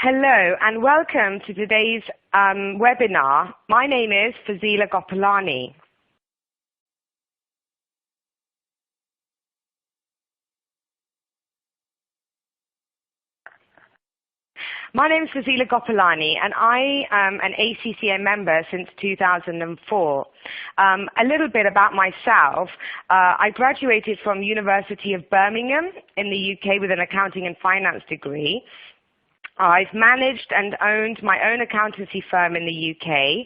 Hello and welcome to today's webinar. My name is Fazeela Gopalani. My name is Fazeela Gopalani and I am an ACCA member since 2004. A little bit about myself. I graduated from University of Birmingham in the UK with an accounting and finance degree. I've managed and owned my own accountancy firm in the UK,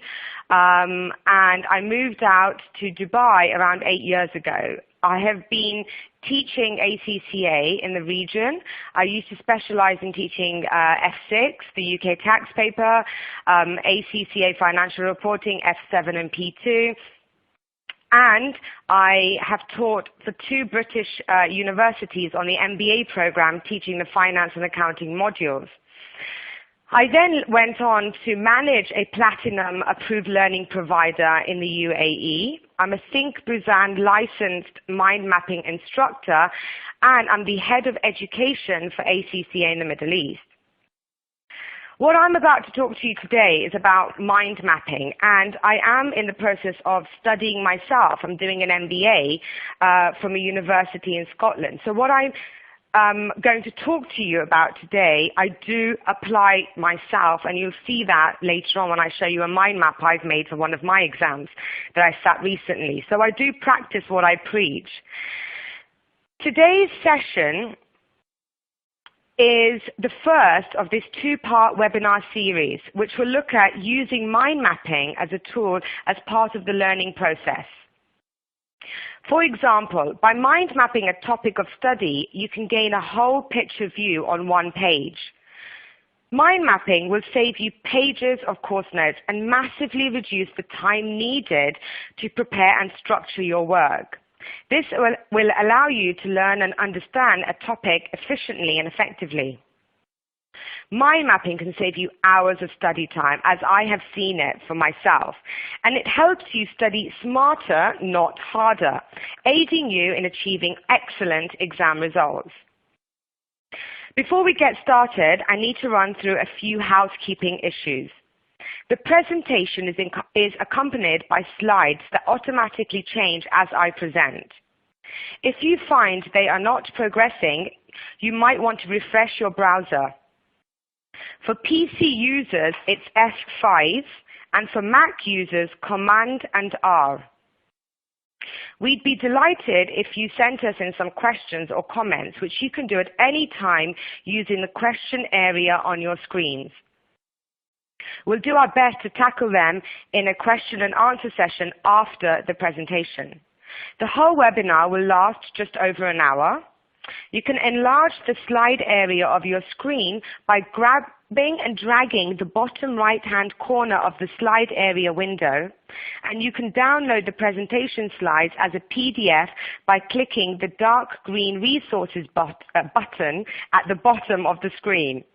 and I moved out to Dubai around 8 years ago. I have been teaching ACCA in the region. I used to specialize in teaching F6, the UK tax paper, ACCA financial reporting, F7 and P2. And I have taught for 2 British universities on the MBA program teaching the finance and accounting modules. I then went on to manage a platinum approved learning provider in the UAE. I'm a Think Busan licensed mind mapping instructor, and I'm the head of education for ACCA in the Middle East. What I'm about to talk to you today is about mind mapping, and I am in the process of studying myself. I'm doing an MBA from a university in Scotland. So what I'm going to talk to you about today, I do apply myself, and you'll see that later on when I show you a mind map I've made for one of my exams that I sat recently. So I do practice what I preach. Today's session is the first of this 2-part webinar series, which will look at using mind mapping as a tool as part of the learning process. For example, by mind mapping a topic of study, you can gain a whole picture view on one page. Mind mapping will save you pages of course notes and massively reduce the time needed to prepare and structure your work. This will allow you to learn and understand a topic efficiently and effectively. Mind mapping can save you hours of study time, as I have seen it for myself, and it helps you study smarter, not harder, aiding you in achieving excellent exam results. Before we get started, I need to run through a few housekeeping issues. The presentation is accompanied by slides that automatically change as I present. If you find they are not progressing, you might want to refresh your browser. For PC users, it's F5, and for Mac users, Command and R. We'd be delighted if you sent us in some questions or comments, which you can do at any time using the question area on your screens. We'll do our best to tackle them in a question and answer session after the presentation. The whole webinar will last just over an hour. You can enlarge the slide area of your screen by grabbing and dragging the bottom right-hand corner of the slide area window, and you can download the presentation slides as a PDF by clicking the dark green resources button at the bottom of the screen.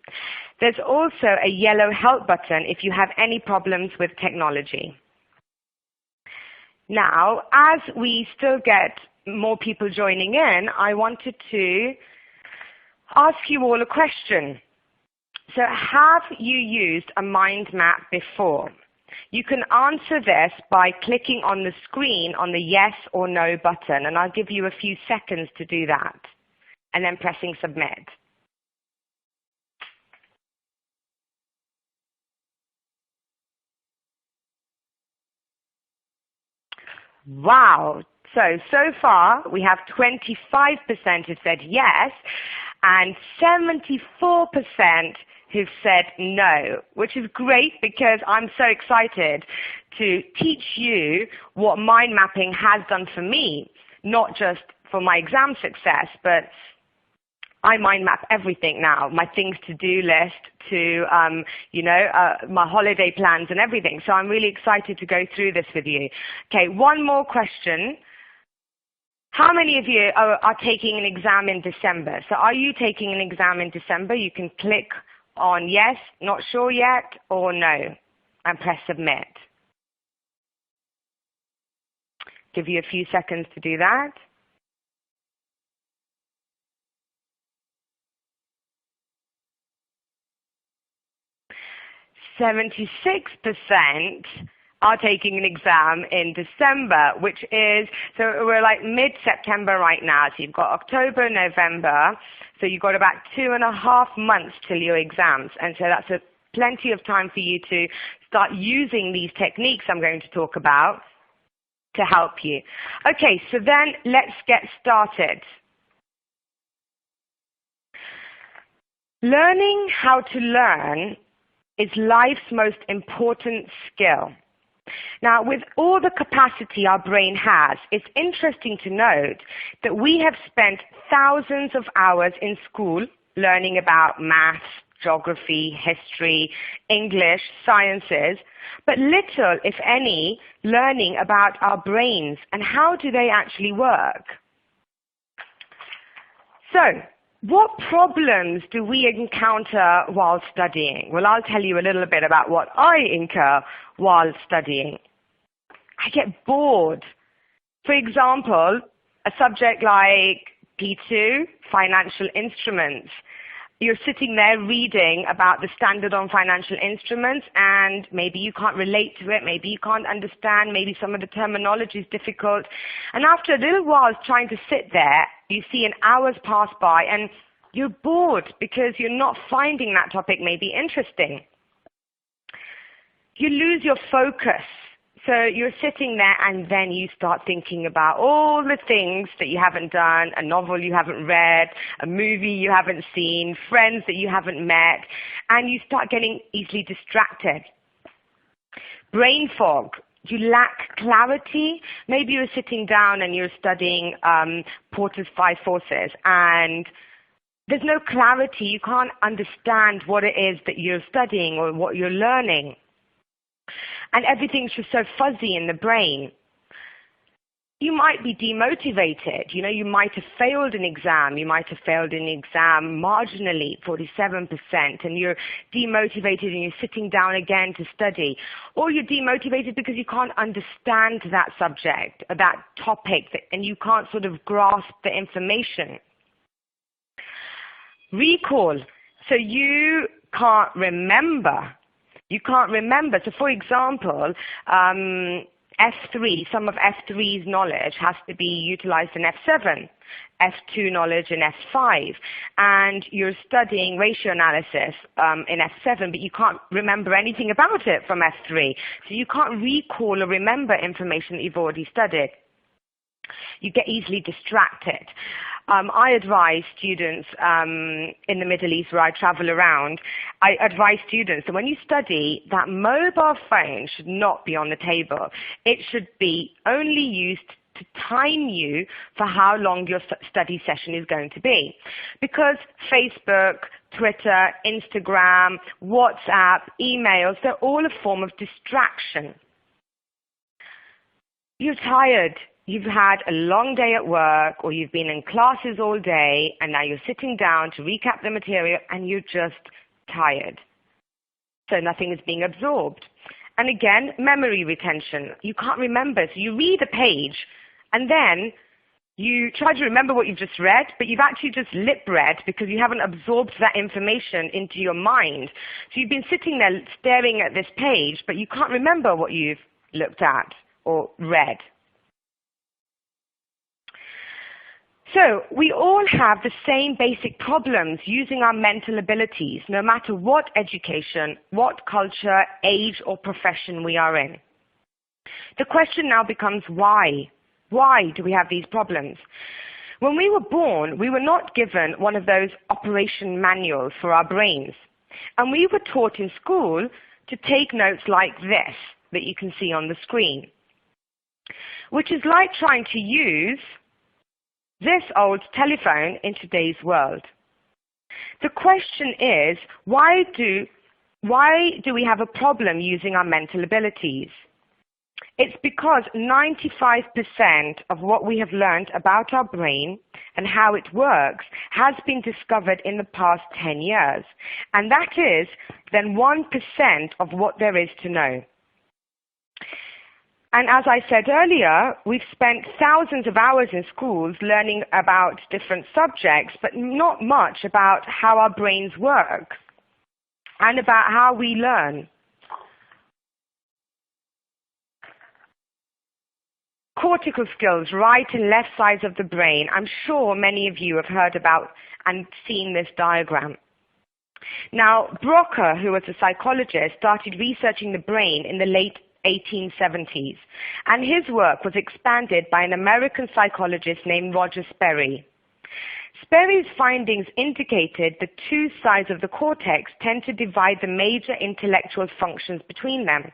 There's also a yellow help button if you have any problems with technology. Now, as we still get more people joining in, I wanted to ask you all a question. So have you used a mind map before? You can answer this by clicking on the screen on the yes or no button, and I'll give you a few seconds to do that, and then pressing submit. Wow. So far, we have 25% who said yes, and 74% who've said no, which is great because I'm so excited to teach you what mind mapping has done for me, not just for my exam success, but I mind map everything now, my things to do list to, my holiday plans and everything. So I'm really excited to go through this with you. Okay, one more question. How many of you are taking an exam in December? So are you taking an exam in December? You can click on yes, not sure yet, or no, and press submit. Give you a few seconds to do that. 76% are taking an exam in December, which is, so we're like mid-September right now. So you've got October, November, so you've got about 2.5 months till your exams. And so that's plenty of time for you to start using these techniques I'm going to talk about to help you. Okay, so then let's get started. Learning how to learn is life's most important skill. Now, with all the capacity our brain has, it's interesting to note that we have spent thousands of hours in school learning about maths, geography, history, English, sciences, but little, if any, learning about our brains and how do they actually work. So, what problems do we encounter while studying? Well, I'll tell you a little bit about what I incur while studying. I get bored. For example, a subject like P2, financial instruments. You're sitting there reading about the standard on financial instruments and maybe you can't relate to it, maybe you can't understand, maybe some of the terminology is difficult. And after a little while trying to sit there, you see an hour's pass by and you're bored because you're not finding that topic maybe interesting. You lose your focus. So you're sitting there and then you start thinking about all the things that you haven't done, a novel you haven't read, a movie you haven't seen, friends that you haven't met, and you start getting easily distracted. Brain fog. You lack clarity. Maybe you're sitting down and you're studying Porter's 5 Forces and there's no clarity. You can't understand what it is that you're studying or what you're learning. And everything's just so fuzzy in the brain. You might be demotivated. You know, you might have failed an exam. You might have failed an exam marginally, 47%, and you're demotivated and you're sitting down again to study. Or you're demotivated because you can't understand that subject, or that topic, and you can't sort of grasp the information. Recall. So you can't remember. You can't remember. So for example, F3, some of F3's knowledge has to be utilized in F7, F2 knowledge in F5, and you're studying ratio analysis in F7, but you can't remember anything about it from F3. So you can't recall or remember information that you've already studied. You get easily distracted. I advise students in the Middle East where I travel around, I advise students that when you study, that mobile phone should not be on the table. It should be only used to time you for how long your study session is going to be. Because Facebook, Twitter, Instagram, WhatsApp, emails, they're all a form of distraction. You're tired. You've had a long day at work or you've been in classes all day and now you're sitting down to recap the material and you're just tired. So nothing is being absorbed. And again, memory retention. You can't remember. So you read a page and then you try to remember what you've just read, but you've actually just lip read because you haven't absorbed that information into your mind. So you've been sitting there staring at this page, but you can't remember what you've looked at or read. So we all have the same basic problems using our mental abilities, no matter what education, what culture, age, or profession we are in. The question now becomes why? Why do we have these problems? When we were born, we were not given one of those operation manuals for our brains. And we were taught in school to take notes like this that you can see on the screen, which is like trying to use this old telephone in today's world. The question is, why do we have a problem using our mental abilities? It's because 95% of what we have learned about our brain and how it works has been discovered in the past 10 years. And that is then 1% of what there is to know. And as I said earlier, we've spent thousands of hours in schools learning about different subjects, but not much about how our brains work and about how we learn. Cortical skills, right and left sides of the brain. I'm sure many of you have heard about and seen this diagram. Now, Broca, who was a psychologist, started researching the brain in the late 1870s, and his work was expanded by an American psychologist named Roger Sperry. Sperry's findings indicated the two sides of the cortex tend to divide the major intellectual functions between them.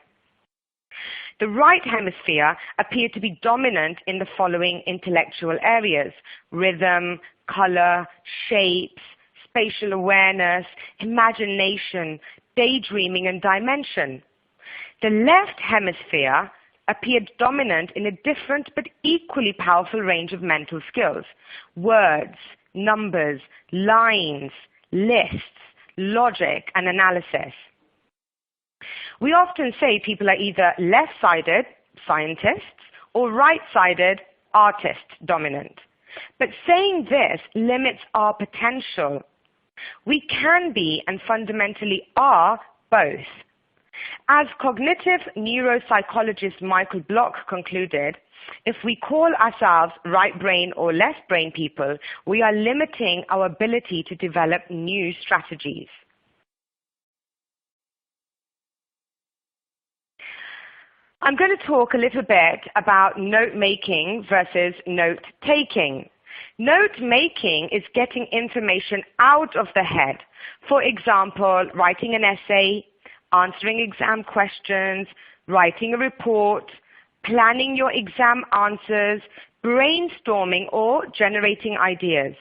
The right hemisphere appeared to be dominant in the following intellectual areas: rhythm, color, shapes, spatial awareness, imagination, daydreaming, and dimension. The left hemisphere appeared dominant in a different but equally powerful range of mental skills: words, numbers, lines, lists, logic, and analysis. We often say people are either left-sided, scientists, or right-sided, artist dominant. But saying this limits our potential. We can be and fundamentally are both. As cognitive neuropsychologist Michael Block concluded, if we call ourselves right brain or left brain people, we are limiting our ability to develop new strategies. I'm going to talk a little bit about note-making versus note-taking. Note-making is getting information out of the head. For example, writing an essay, answering exam questions, writing a report, planning your exam answers, brainstorming, or generating ideas.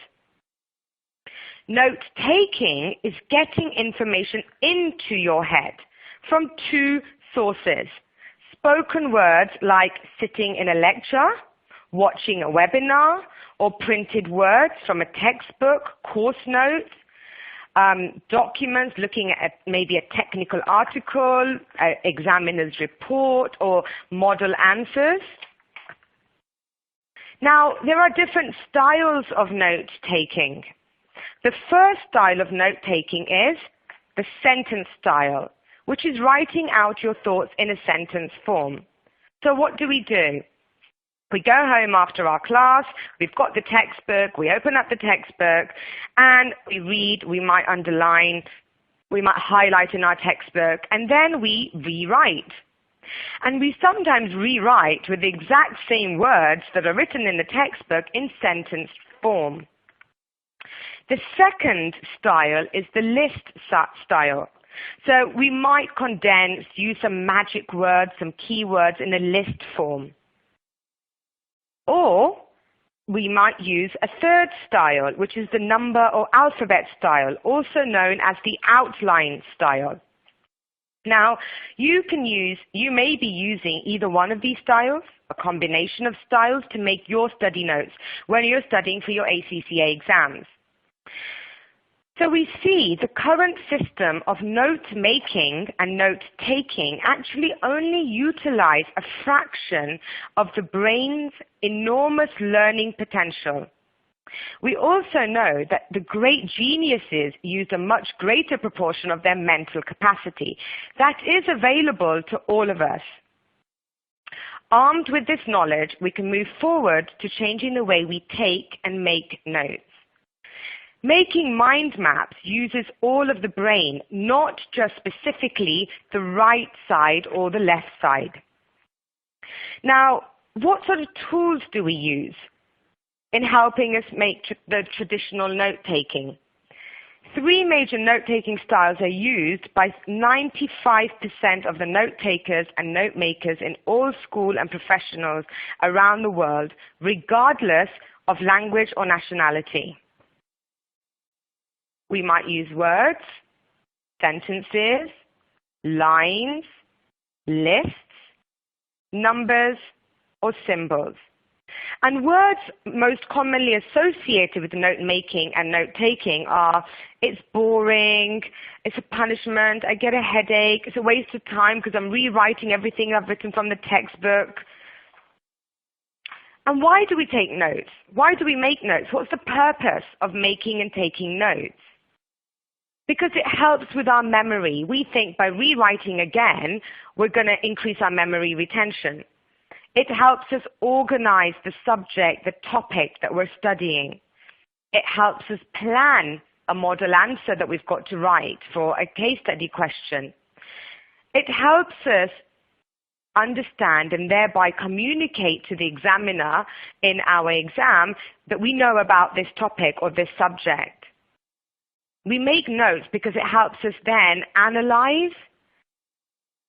Note-taking is getting information into your head from two sources: spoken words like sitting in a lecture, watching a webinar, or printed words from a textbook, course notes, documents looking at maybe a technical article, an examiner's report, or model answers. Now, there are different styles of note-taking. The first style of note-taking is the sentence style, which is writing out your thoughts in a sentence form. So what do? We go home after our class, we've got the textbook, we open up the textbook, and we read, we might underline, we might highlight in our textbook, and then we rewrite. And we sometimes rewrite with the exact same words that are written in the textbook in sentence form. The second style is the list style. So we might condense, use some magic words, some keywords in a list form. Or we might use a third style, which is the number or alphabet style, also known as the outline style. Now, you may be using either one of these styles, a combination of styles, to make your study notes when you're studying for your ACCA exams. So we see the current system of note-making and note-taking actually only utilize a fraction of the brain's enormous learning potential. We also know that the great geniuses use a much greater proportion of their mental capacity. That is available to all of us. Armed with this knowledge, we can move forward to changing the way we take and make notes. Making mind maps uses all of the brain, not just specifically the right side or the left side. Now, what sort of tools do we use in helping us make the traditional note-taking? Three major note-taking styles are used by 95% of the note-takers and note-makers in all school and professionals around the world, regardless of language or nationality. We might use words, sentences, lines, lists, numbers, or symbols. And words most commonly associated with note-making and note-taking are: it's boring, it's a punishment, I get a headache, it's a waste of time because I'm rewriting everything I've written from the textbook. And why do we take notes? Why do we make notes? What's the purpose of making and taking notes? Because it helps with our memory. We think by rewriting again, we're going to increase our memory retention. It helps us organize the subject, the topic that we're studying. It helps us plan a model answer that we've got to write for a case study question. It helps us understand and thereby communicate to the examiner in our exam that we know about this topic or this subject. We make notes because it helps us then analyze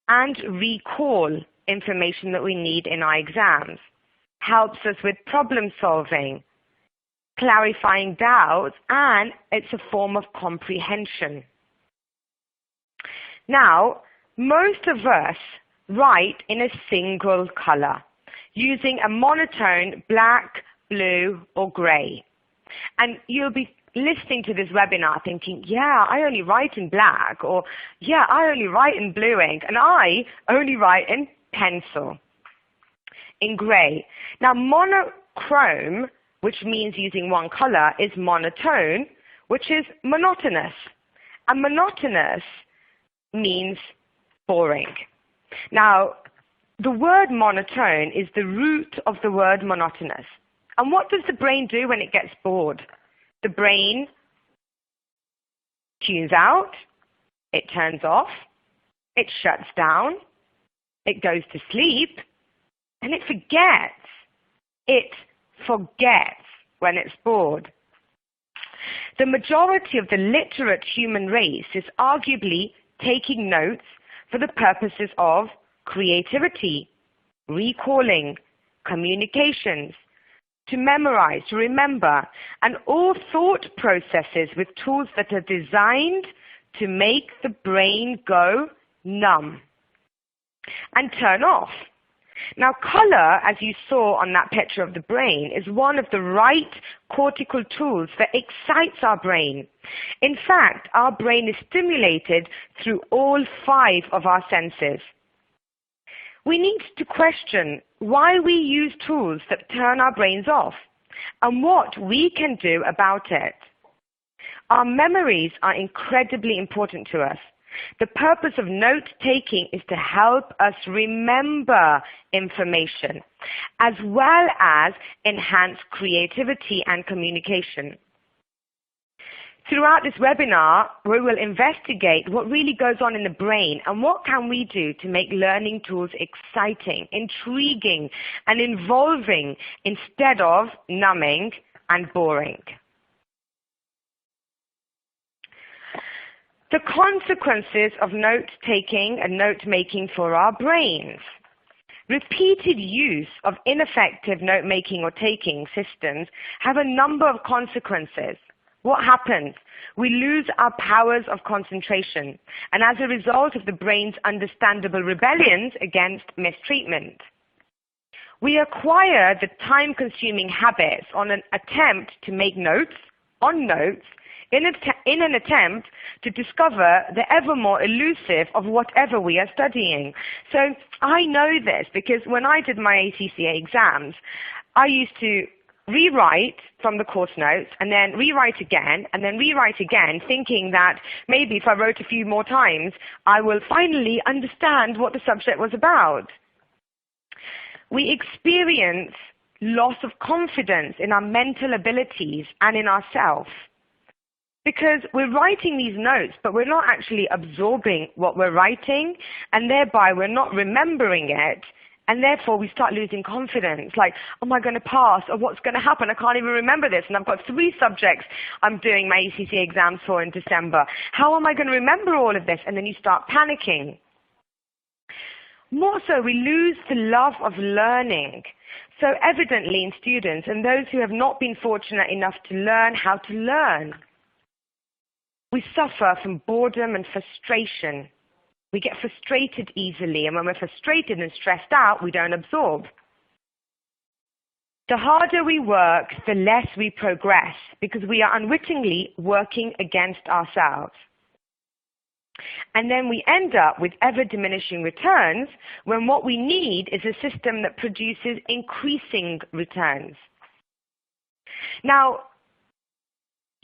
and recall information that we need in our exams. Helps us with problem solving, clarifying doubts, and it's a form of comprehension. Now, most of us write in a single color, using a monotone black, blue, or gray. And you'll be listening to this webinar thinking, yeah, I only write in black, or yeah, I only write in blue ink, and I only write in pencil, in gray. Now, monochrome, which means using one color, is monotone, which is monotonous. And monotonous means boring. Now, the word monotone is the root of the word monotonous. And what does the brain do when it gets bored? The brain tunes out, it turns off, it shuts down, it goes to sleep, and it forgets. It forgets when it's bored. The majority of the literate human race is arguably taking notes for the purposes of creativity, recalling, communications, to memorize, to remember, and all thought processes with tools that are designed to make the brain go numb and turn off. Now, color, as you saw on that picture of the brain, is one of the right cortical tools that excites our brain. In fact, our brain is stimulated through all 5 of our senses. We need to question why we use tools that turn our brains off and what we can do about it. Our memories are incredibly important to us. The purpose of note-taking is to help us remember information, as well as enhance creativity and communication. Throughout this webinar, we will investigate what really goes on in the brain and what can we do to make learning tools exciting, intriguing, and involving instead of numbing and boring. The consequences of note-taking and note-making for our brains. Repeated use of ineffective note-making or taking systems have a number of consequences. What happens? We lose our powers of concentration, and as a result of the brain's understandable rebellions against mistreatment. We acquire the time-consuming habits on an attempt to make notes, on notes, in an attempt to discover the ever more elusive of whatever we are studying. So I know this because when I did my ACCA exams, I used to rewrite from the course notes and then rewrite again and then rewrite again, thinking that maybe if I wrote a few more times, I will finally understand what the subject was about. We experience loss of confidence in our mental abilities and in ourselves, because we're writing these notes, but we're not actually absorbing what we're writing, and thereby we're not remembering it, and therefore we start losing confidence, like, am I going to pass, or what's going to happen? I can't even remember this, and I've got 3 subjects I'm doing my ACCA exams for in December. How am I going to remember all of this? And then you start panicking. More so, we lose the love of learning. So evidently in students and those who have not been fortunate enough to learn how to learn. We suffer from boredom and frustration. We get frustrated easily, and when we're frustrated and stressed out, we don't absorb. The harder we work, the less we progress, because we are unwittingly working against ourselves. And then we end up with ever-diminishing returns when what we need is a system that produces increasing returns. Now,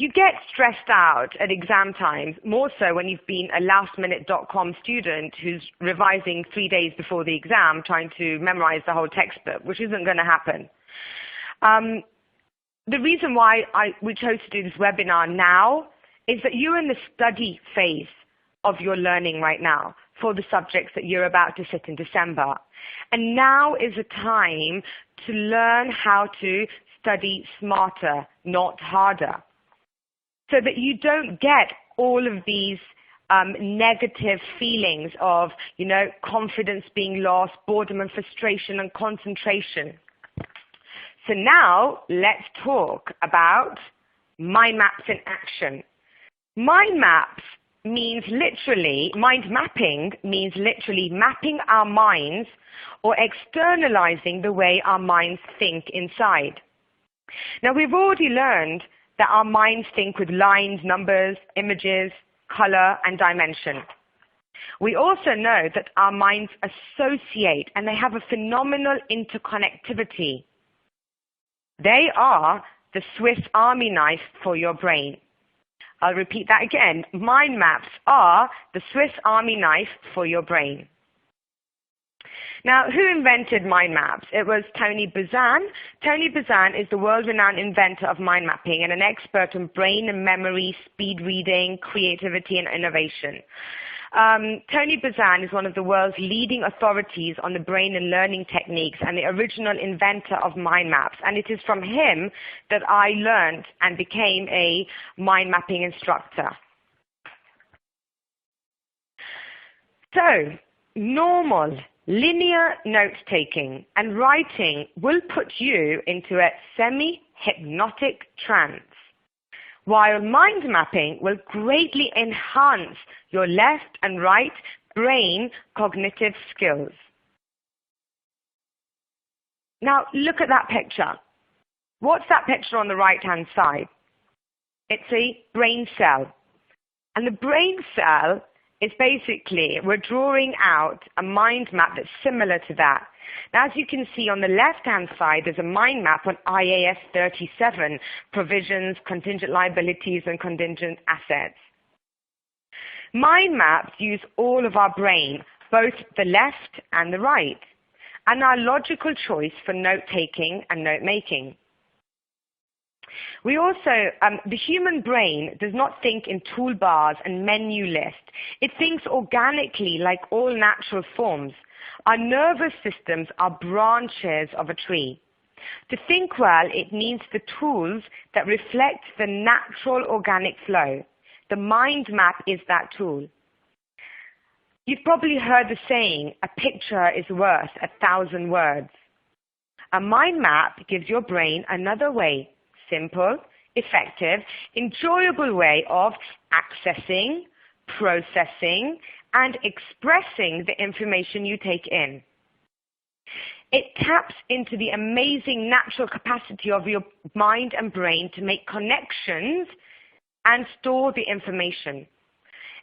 You get stressed out at exam times, more so when you've been a lastminute.com student who's revising 3 days before the exam, trying to memorize the whole textbook, which isn't going to happen. The reason why we chose to do this webinar now is that you're in the study phase of your learning right now for the subjects that you're about to sit in December. And now is a time to learn how to study smarter, not harder, so that you don't get all of these negative feelings of, confidence being lost, boredom and frustration and concentration. So now let's talk about mind maps in action. Mind mapping means literally mapping our minds or externalizing the way our minds think inside. Now, we've already learned that our minds think with lines, numbers, images, color, and dimension. We also know that our minds associate, and they have a phenomenal interconnectivity. They are the Swiss Army knife for your brain. I'll repeat that again. Mind maps are the Swiss Army knife for your brain. Now, who invented mind maps? It was Tony Buzan. Tony Buzan is the world-renowned inventor of mind mapping and an expert on brain and memory, speed reading, creativity, and innovation. Tony Buzan is one of the world's leading authorities on the brain and learning techniques and the original inventor of mind maps. And it is from him that I learned and became a mind mapping instructor. So, normal linear note-taking and writing will put you into a semi-hypnotic trance, while mind mapping will greatly enhance your left and right brain cognitive skills. Now, look at that picture. What's that picture on the right-hand side? It's a brain cell. And the brain cell is basically, we're drawing out a mind map that's similar to that. Now, as you can see on the left-hand side, there's a mind map on IAS 37, provisions, contingent liabilities, and contingent assets. Mind maps use all of our brain, both the left and the right, and our logical choice for note-taking and note-making. We also, the human brain does not think in toolbars and menu lists. It thinks organically like all natural forms. Our nervous systems are branches of a tree. To think well, it needs the tools that reflect the natural organic flow. The mind map is that tool. You've probably heard the saying, a picture is worth 1,000 words. A mind map gives your brain another way, simple, effective, enjoyable way of accessing, processing, and expressing the information you take in. It taps into the amazing natural capacity of your mind and brain to make connections and store the information.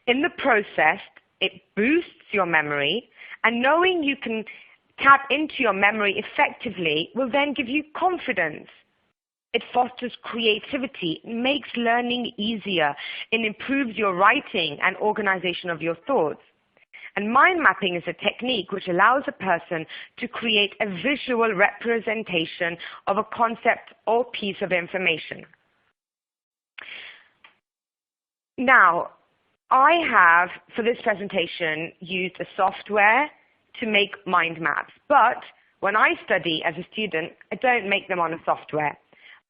In the process, it boosts your memory, and knowing you can tap into your memory effectively will then give you confidence. It fosters creativity, makes learning easier, and improves your writing and organization of your thoughts. And mind mapping is a technique which allows a person to create a visual representation of a concept or piece of information. Now, I have, for this presentation, used a software to make mind maps. But when I study as a student, I don't make them on a software.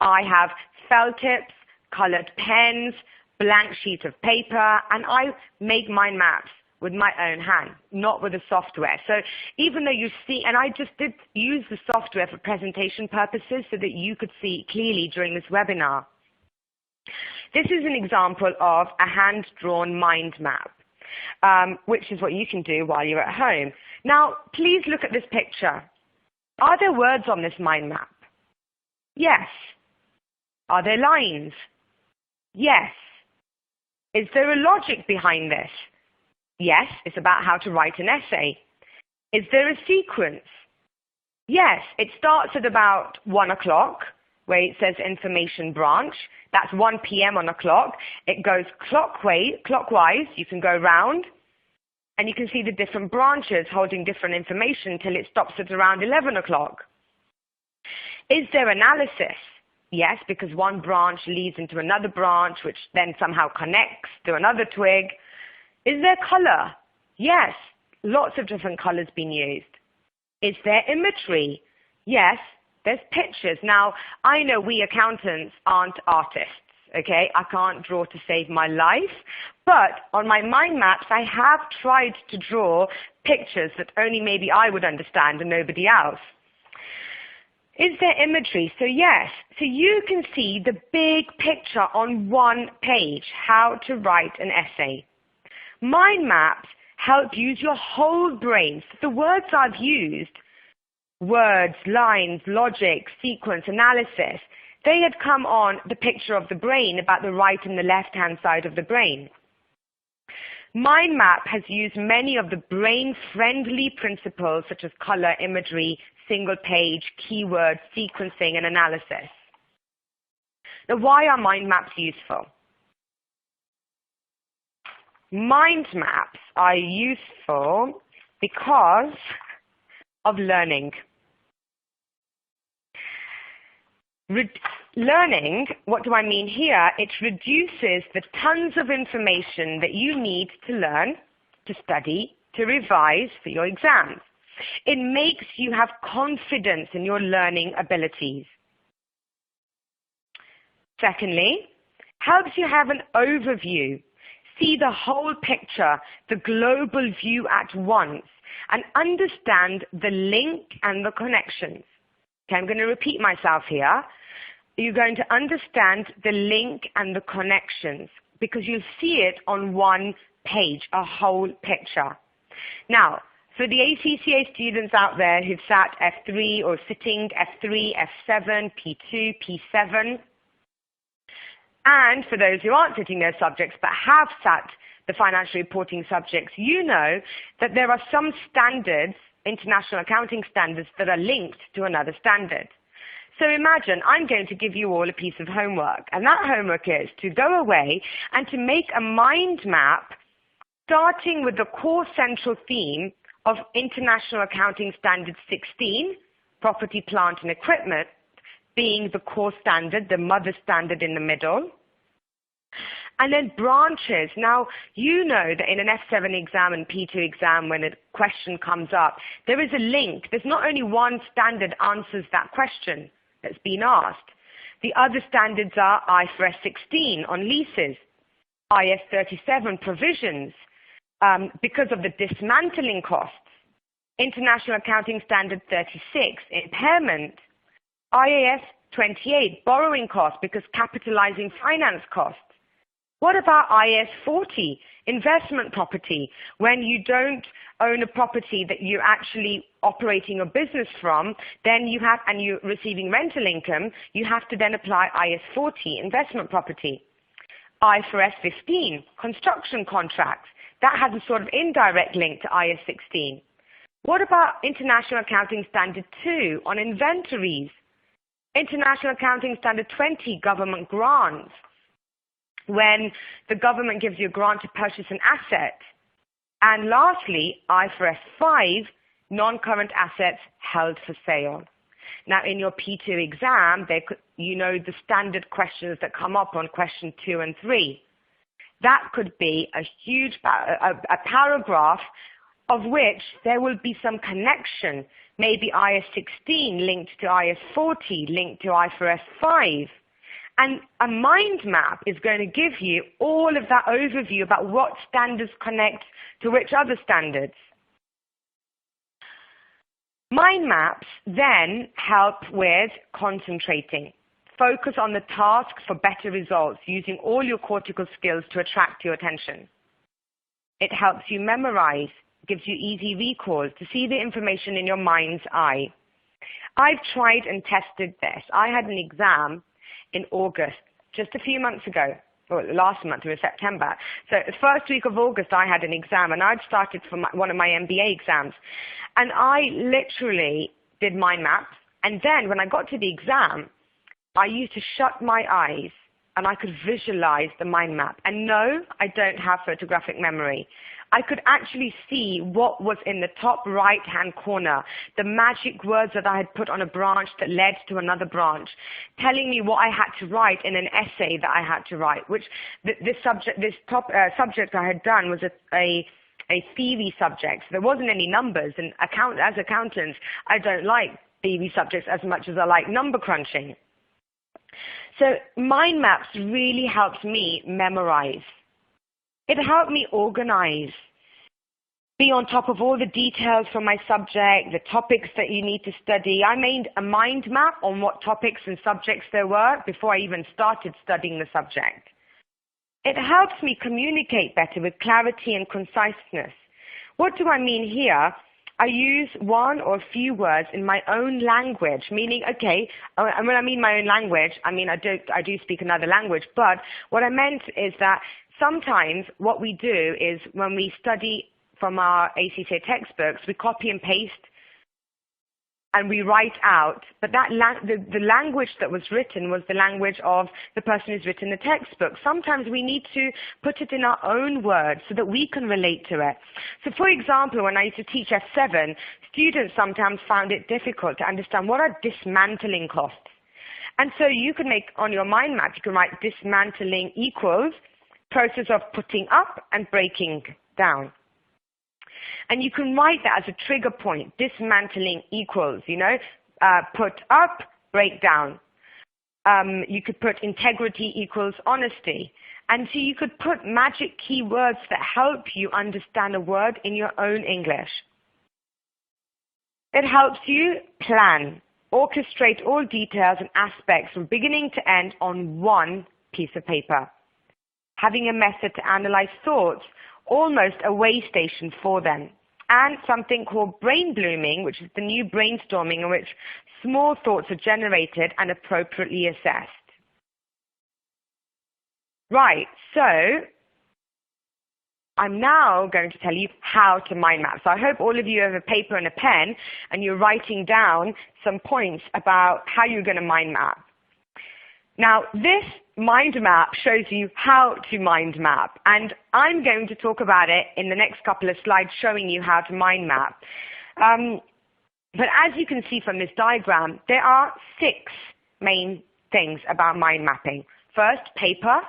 I have felt tips, colored pens, blank sheet of paper, and I make mind maps with my own hand, not with the software. So even though you see, and I just did use the software for presentation purposes so that you could see clearly during this webinar. This is an example of a hand-drawn mind map, which is what you can do while you're at home. Now, please look at this picture. Are there words on this mind map? Yes. Are there lines? Yes. Is there a logic behind this? Yes, it's about how to write an essay. Is there a sequence? Yes, it starts at about 1 o'clock where it says information branch. That's 1 p.m. on a clock. It goes clockwise. You can go round, and you can see the different branches holding different information till it stops at around 11 o'clock. Is there analysis? Yes, because one branch leads into another branch, which then somehow connects to another twig. Is there color? Yes, lots of different colors being used. Is there imagery? Yes, there's pictures. Now, I know we accountants aren't artists, okay? I can't draw to save my life, but on my mind maps, I have tried to draw pictures that only maybe I would understand and nobody else. Is there imagery? So yes, so you can see the big picture on one page, how to write an essay. Mind maps help use your whole brain. So the words I've used, words, lines, logic, sequence, analysis, they had come on the picture of the brain about the right and the left-hand side of the brain. Mind map has used many of the brain-friendly principles such as color, imagery, single page, keywords, sequencing, and analysis. Now, why are mind maps useful? Mind maps are useful because of learning. Learning, what do I mean here? It reduces the tons of information that you need to learn, to study, to revise for your exams. It makes you have confidence in your learning abilities. Secondly, helps you have an overview, see the whole picture, the global view at once, and understand the link and the connections. Okay, I'm going to repeat myself here. You're going to understand the link and the connections because you'll see it on one page, a whole picture. Now, for the ACCA students out there who've sat F3 or sitting F3, F7, P2, P7, and for those who aren't sitting those subjects but have sat the financial reporting subjects, you know that there are some standards, international accounting standards, that are linked to another standard. So imagine I'm going to give you all a piece of homework, and that homework is to go away and to make a mind map starting with the core central theme of International Accounting Standard 16, property, plant, and equipment, being the core standard, the mother standard in the middle. And then branches. Now, you know that in an F7 exam and P2 exam, when a question comes up, there is a link. There's not only one standard answers that question that's been asked. The other standards are IFRS 16 on leases, IS 37 provisions, because of the dismantling costs, International Accounting Standard 36, impairment, IAS 28, borrowing costs because capitalizing finance costs. What about IAS 40, investment property? When you don't own a property that you're actually operating a business from, then you have, and you're receiving rental income, you have to then apply IAS 40, investment property. IFRS 15, construction contracts. That has a sort of indirect link to IAS 16. What about International Accounting Standard 2 on inventories? International Accounting Standard 20, government grants. When the government gives you a grant to purchase an asset. And lastly, IFRS 5, non-current assets held for sale. Now, in your P2 exam, you know the standard questions that come up on question 2 and 3. That could be a huge a paragraph of which there will be some connection, maybe IAS 16 linked to IAS 40, linked to IFRS 5. And a mind map is going to give you all of that overview about what standards connect to which other standards. Mind maps then help with concentrating. Focus on the task for better results, using all your cortical skills to attract your attention. It helps you memorize, gives you easy recall to see the information in your mind's eye. I've tried and tested this. I had an exam in August, just a few months ago, or last month, it was September. So the first week of August, I had an exam, and I'd started for one of my MBA exams. And I literally did mind maps. And then when I got to the exam, I used to shut my eyes and I could visualize the mind map. And no, I don't have photographic memory. I could actually see what was in the top right-hand corner, the magic words that I had put on a branch that led to another branch, telling me what I had to write in an essay that I had to write, which this subject I had done was a theory subject. There wasn't any numbers, and as accountants, I don't like theory subjects as much as I like number crunching. So mind maps really helped me memorize. It helped me organize, be on top of all the details from my subject, the topics that you need to study. I made a mind map on what topics and subjects there were before I even started studying the subject. It helps me communicate better with clarity and conciseness. What do I mean here? I use one or a few words in my own language, meaning, okay, and when I mean my own language, I mean I do speak another language, but what I meant is that sometimes what we do is when we study from our ACCA textbooks, we copy and paste and we write out, but that the language that was written was the language of the person who's written the textbook. Sometimes we need to put it in our own words so that we can relate to it. So for example, when I used to teach F7, students sometimes found it difficult to understand what are dismantling costs. And so you can make on your mind map, you can write dismantling equals process of putting up and breaking down. And you can write that as a trigger point, dismantling equals, put up, break down. You could put integrity equals honesty. And so you could put magic keywords that help you understand a word in your own English. It helps you plan, orchestrate all details and aspects from beginning to end on one piece of paper. Having a method to analyze thoughts, almost a way station for them. And something called brain blooming, which is the new brainstorming in which small thoughts are generated and appropriately assessed. Right, so I'm now going to tell you how to mind map. So I hope all of you have a paper and a pen and you're writing down some points about how you're going to mind map. Now, this mind map shows you how to mind map, and I'm going to talk about it in the next couple of slides showing you how to mind map. But as you can see from this diagram, there are 6 main things about mind mapping. First, paper,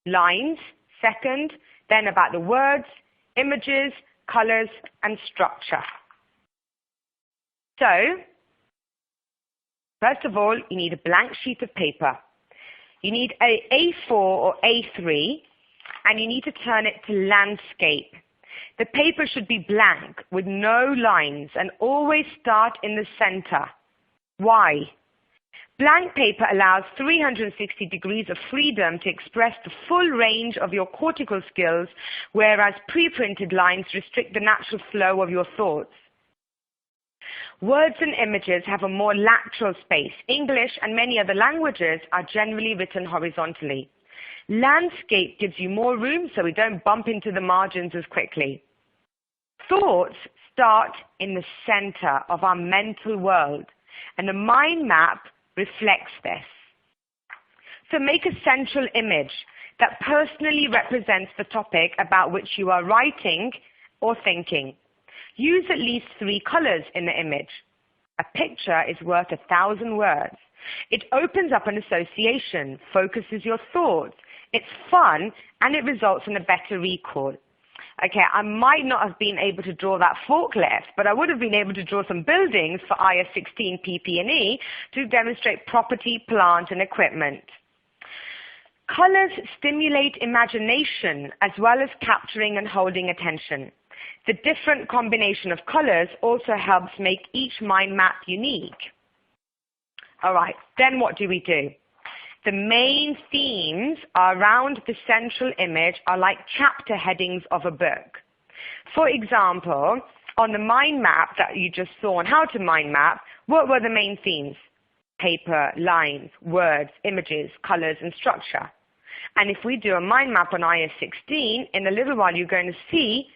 lines. Second, then about the words, images, colors, and structure. So, first of all, you need a blank sheet of paper. You need a A4 or A3, and you need to turn it to landscape. The paper should be blank with no lines and always start in the center. Why? Blank paper allows 360 degrees of freedom to express the full range of your cortical skills, whereas pre-printed lines restrict the natural flow of your thoughts. Words and images have a more lateral space. English and many other languages are generally written horizontally. Landscape gives you more room so we don't bump into the margins as quickly. Thoughts start in the center of our mental world, and the mind map reflects this. So make a central image that personally represents the topic about which you are writing or thinking. Use at least 3 colors in the image. A picture is worth 1,000 words. It opens up an association, focuses your thoughts. It's fun, and it results in a better recall. Okay, I might not have been able to draw that forklift, but I would have been able to draw some buildings for IS 16 PP&E to demonstrate property, plant, and equipment. Colors stimulate imagination as well as capturing and holding attention. The different combination of colors also helps make each mind map unique. All right, then what do we do? The main themes around the central image are like chapter headings of a book. For example, on the mind map that you just saw on how to mind map, what were the main themes? Paper, lines, words, images, colors, and structure. And if we do a mind map on IS 16, in a little while you're going to see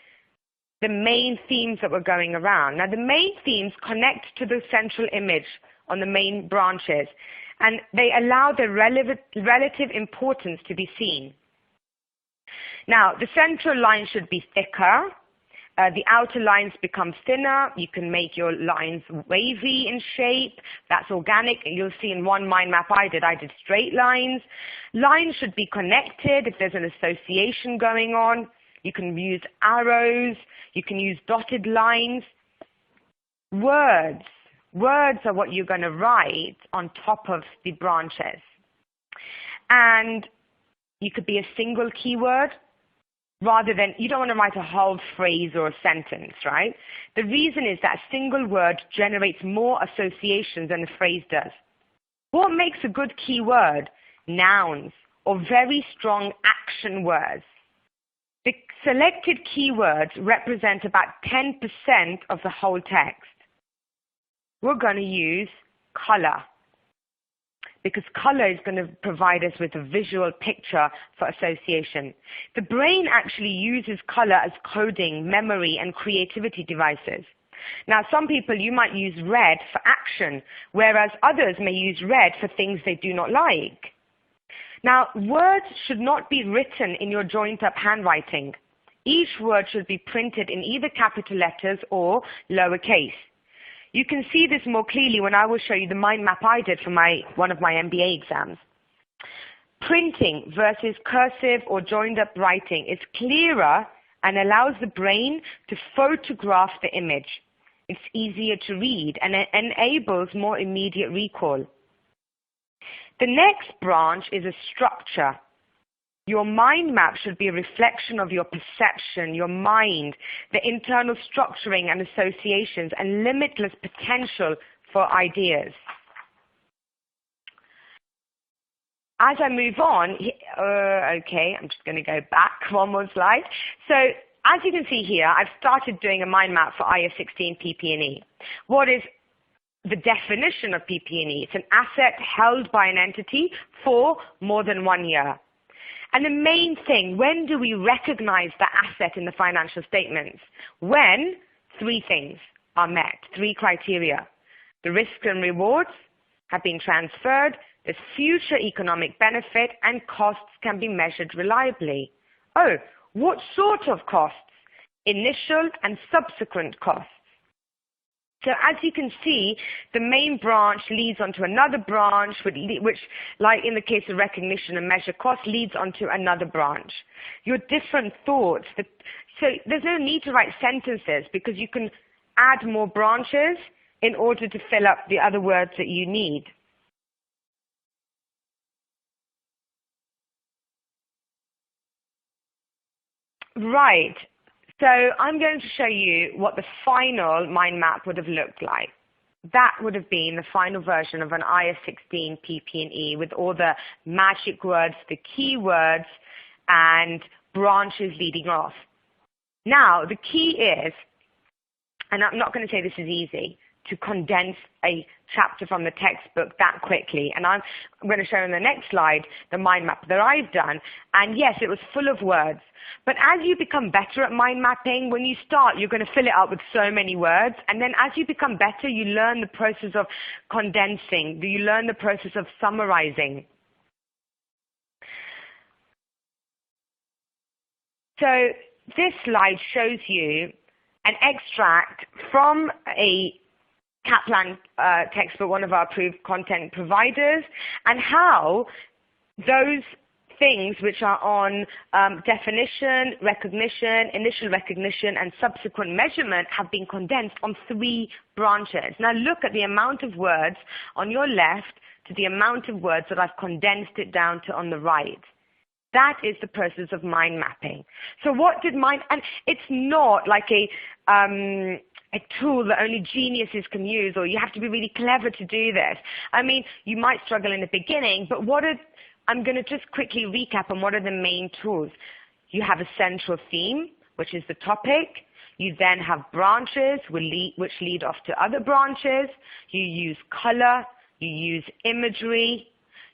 the main themes that were going around. Now, the main themes connect to the central image on the main branches. and they allow the relative importance to be seen. Now, the central line should be thicker. The outer lines become thinner. You can make your lines wavy in shape. That's organic. You'll see in one mind map I did straight lines. Lines should be connected if there's an association going on. You can use arrows. You can use dotted lines. Words are what you're going to write on top of the branches. And you could be a single keyword rather than, you don't want to write a whole phrase or a sentence, right? The reason is that a single word generates more associations than a phrase does. What makes a good keyword? Nouns or very strong action words. The selected keywords represent about 10% of the whole text. We're going to use color, because color is going to provide us with a visual picture for association. The brain actually uses color as coding, memory, and creativity devices. Now, some people, you might use red for action, whereas others may use red for things they do not like. Now, words should not be written in your joined-up handwriting. Each word should be printed in either capital letters or lowercase. You can see this more clearly when I will show you the mind map I did for one of my MBA exams. Printing versus cursive or joined-up writing is clearer and allows the brain to photograph the image. It's easier to read and it enables more immediate recall. The next branch is a structure. Your mind map should be a reflection of your perception, your mind, the internal structuring and associations, and limitless potential for ideas. As I move on, okay, I'm just going to go back one more slide. So as you can see here, I've started doing a mind map for IAS 16 PP&E. What is the definition of PP&E? It's an asset held by an entity for more than 1 year. And the main thing, when do we recognize the asset in the financial statements? When three things are met, three criteria. The risks and rewards have been transferred, there's future economic benefit, and costs can be measured reliably. Oh, what sort of costs? Initial and subsequent costs. So as you can see, the main branch leads onto another branch, which, like in the case of recognition and measure cost, leads onto another branch. Your different thoughts. So there's no need to write sentences because you can add more branches in order to fill up the other words that you need. Right. So I'm going to show you what the final mind map would have looked like. That would have been the final version of an IAS 16 PP&E with all the magic words, the keywords, and branches leading off. Now, the key is, and I'm not going to say this is easy, to condense a chapter from the textbook that quickly. And I'm going to show in the next slide the mind map that I've done. And yes, it was full of words. But as you become better at mind mapping, when you start, you're going to fill it up with so many words. And then as you become better, you learn the process of condensing. You learn the process of summarizing. So this slide shows you an extract from a Kaplan textbook, one of our approved content providers, and how those things which are on definition, recognition, initial recognition, and subsequent measurement have been condensed on 3 branches. Now look at the amount of words on your left to the amount of words that I've condensed it down to on the right. That is the process of mind mapping. So what did and it's not like a tool that only geniuses can use, or you have to be really clever to do this. I mean, you might struggle in the beginning, but I'm going to just quickly recap on what are the main tools. You have a central theme, which is the topic. You then have branches which lead off to other branches. You use color. You use imagery.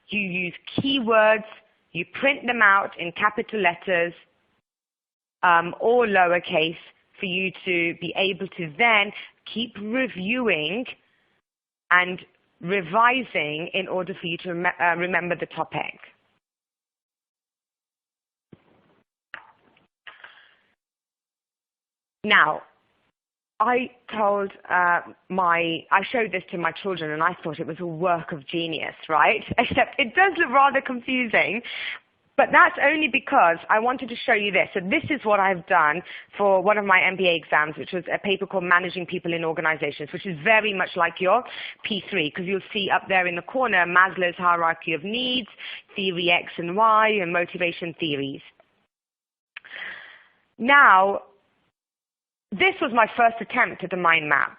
You use keywords. You print them out in capital letters or lowercase for you to be able to then keep reviewing and revising in order for you to remember the topic. Now, I showed this to my children and I thought it was a work of genius, right? Except it does look rather confusing, but that's only because I wanted to show you this. So this is what I've done for one of my MBA exams, which was a paper called Managing People in Organizations, which is very much like your P3, because you'll see up there in the corner Maslow's hierarchy of needs, theory X and Y, and motivation theories. Now, this was my first attempt at the mind map.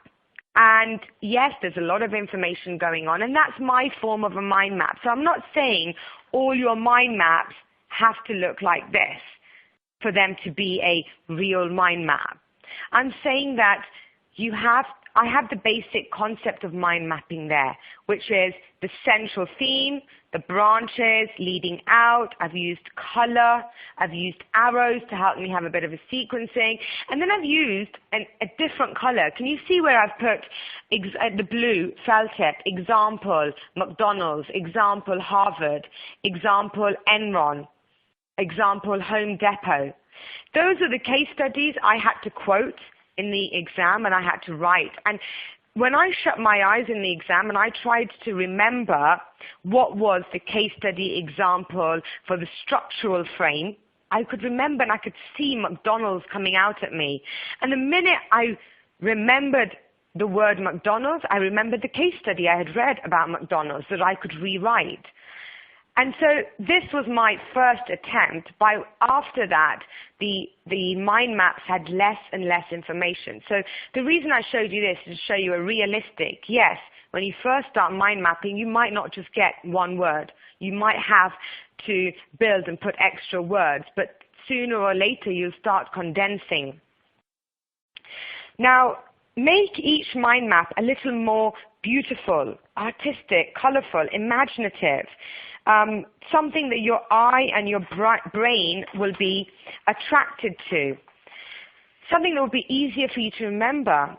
And yes, there's a lot of information going on, and that's my form of a mind map. So I'm not saying all your mind maps have to look like this for them to be a real mind map. I'm saying that I have the basic concept of mind mapping there, which is the central theme, the branches leading out. I've used color. I've used arrows to help me have a bit of a sequencing. And then I've used a different color. Can you see where I've put the blue, felt tip, example, McDonald's, example, Harvard, example, Enron, example, Home Depot. Those are the case studies I had to quote in the exam and I had to write. And when I shut my eyes in the exam and I tried to remember what was the case study example for the structural frame, I could remember and I could see McDonald's coming out at me. And the minute I remembered the word McDonald's, I remembered the case study I had read about McDonald's that I could rewrite. And so this was my first attempt. After that, the mind maps had less and less information. So the reason I showed you this is to show you a realistic, yes, when you first start mind mapping, you might not just get one word. You might have to build and put extra words, but sooner or later you'll start condensing. Now, make each mind map a little more beautiful, artistic, colorful, imaginative. Something that your eye and your brain will be attracted to. Something that will be easier for you to remember.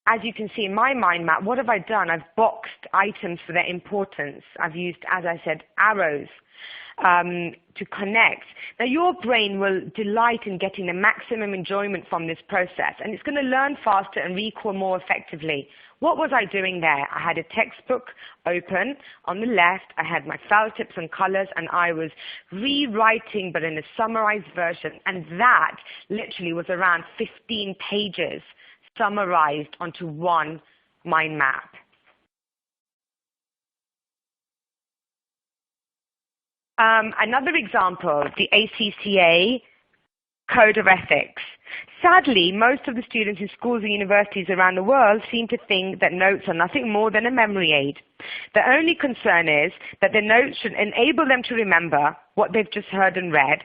As you can see in my mind map, what have I done? I've boxed items for their importance. I've used, as I said, arrows to connect. Now, your brain will delight in getting the maximum enjoyment from this process, and it's going to learn faster and recall more effectively. What was I doing there? I had a textbook open. On the left, I had my felt tips and colors, and I was rewriting, but in a summarized version, and that literally was around 15 pages summarized onto one mind map. Another example, the ACCA Code of Ethics. Sadly, most of the students in schools and universities around the world seem to think that notes are nothing more than a memory aid. The only concern is that the notes should enable them to remember what they've just heard and read,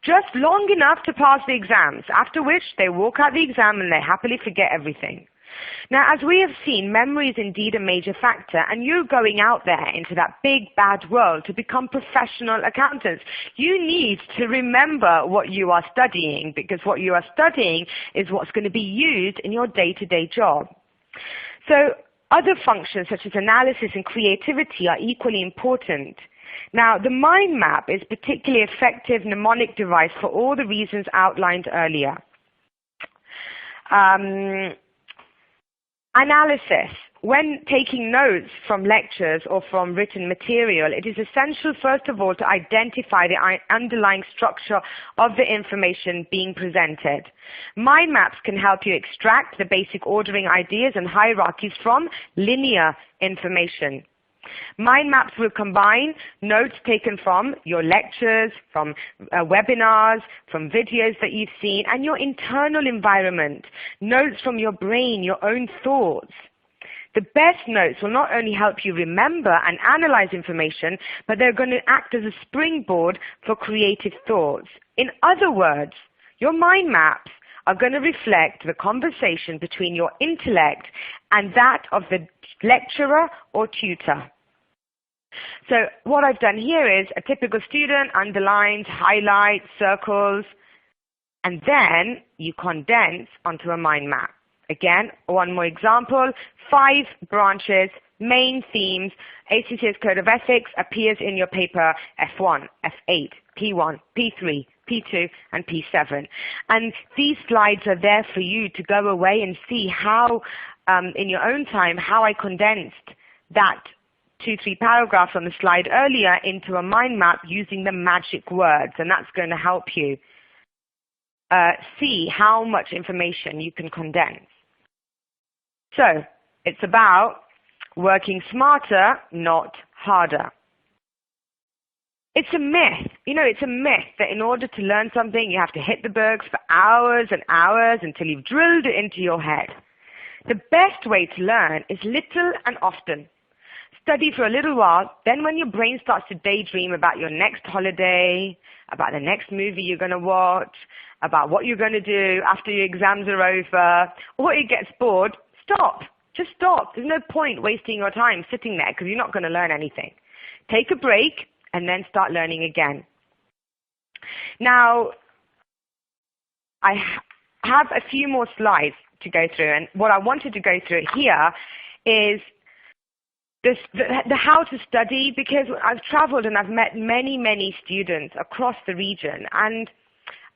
just long enough to pass the exams, after which they walk out the exam and they happily forget everything. Now, as we have seen, memory is indeed a major factor, and you're going out there into that big, bad world to become professional accountants. You need to remember what you are studying, because what you are studying is what's going to be used in your day-to-day job. So other functions such as analysis and creativity are equally important. Now, the mind map is a particularly effective mnemonic device for all the reasons outlined earlier. Analysis. When taking notes from lectures or from written material, it is essential, first of all, to identify the underlying structure of the information being presented. Mind maps can help you extract the basic ordering ideas and hierarchies from linear information. Mind maps will combine notes taken from your lectures, from webinars, from videos that you've seen, and your internal environment, notes from your brain, your own thoughts. The best notes will not only help you remember and analyze information, but they're going to act as a springboard for creative thoughts. In other words, your mind maps are going to reflect the conversation between your intellect and that of the lecturer or tutor. So what I've done here is a typical student underlines, highlights, circles, and then you condense onto a mind map. Again, one more example, 5 branches main themes. ACCA's Code of Ethics appears in your paper F1, F8, P1, P3, P2, and P7. And these slides are there for you to go away and see how, in your own time, how I condensed that 2-3 paragraphs on the slide earlier into a mind map using the magic words. And that's going to help you see how much information you can condense. So it's about working smarter, not harder. It's a myth. You know, it's a myth that in order to learn something, you have to hit the books for hours and hours until you've drilled it into your head. The best way to learn is little and often. Study for a little while, then when your brain starts to daydream about your next holiday, about the next movie you're going to watch, about what you're going to do after your exams are over, or it gets bored, stop. Just stop. There's no point wasting your time sitting there because you're not going to learn anything. Take a break and then start learning again. Now, I have a few more slides to go through, and what I wanted to go through here is the how to study, because I've traveled and I've met many, many students across the region, and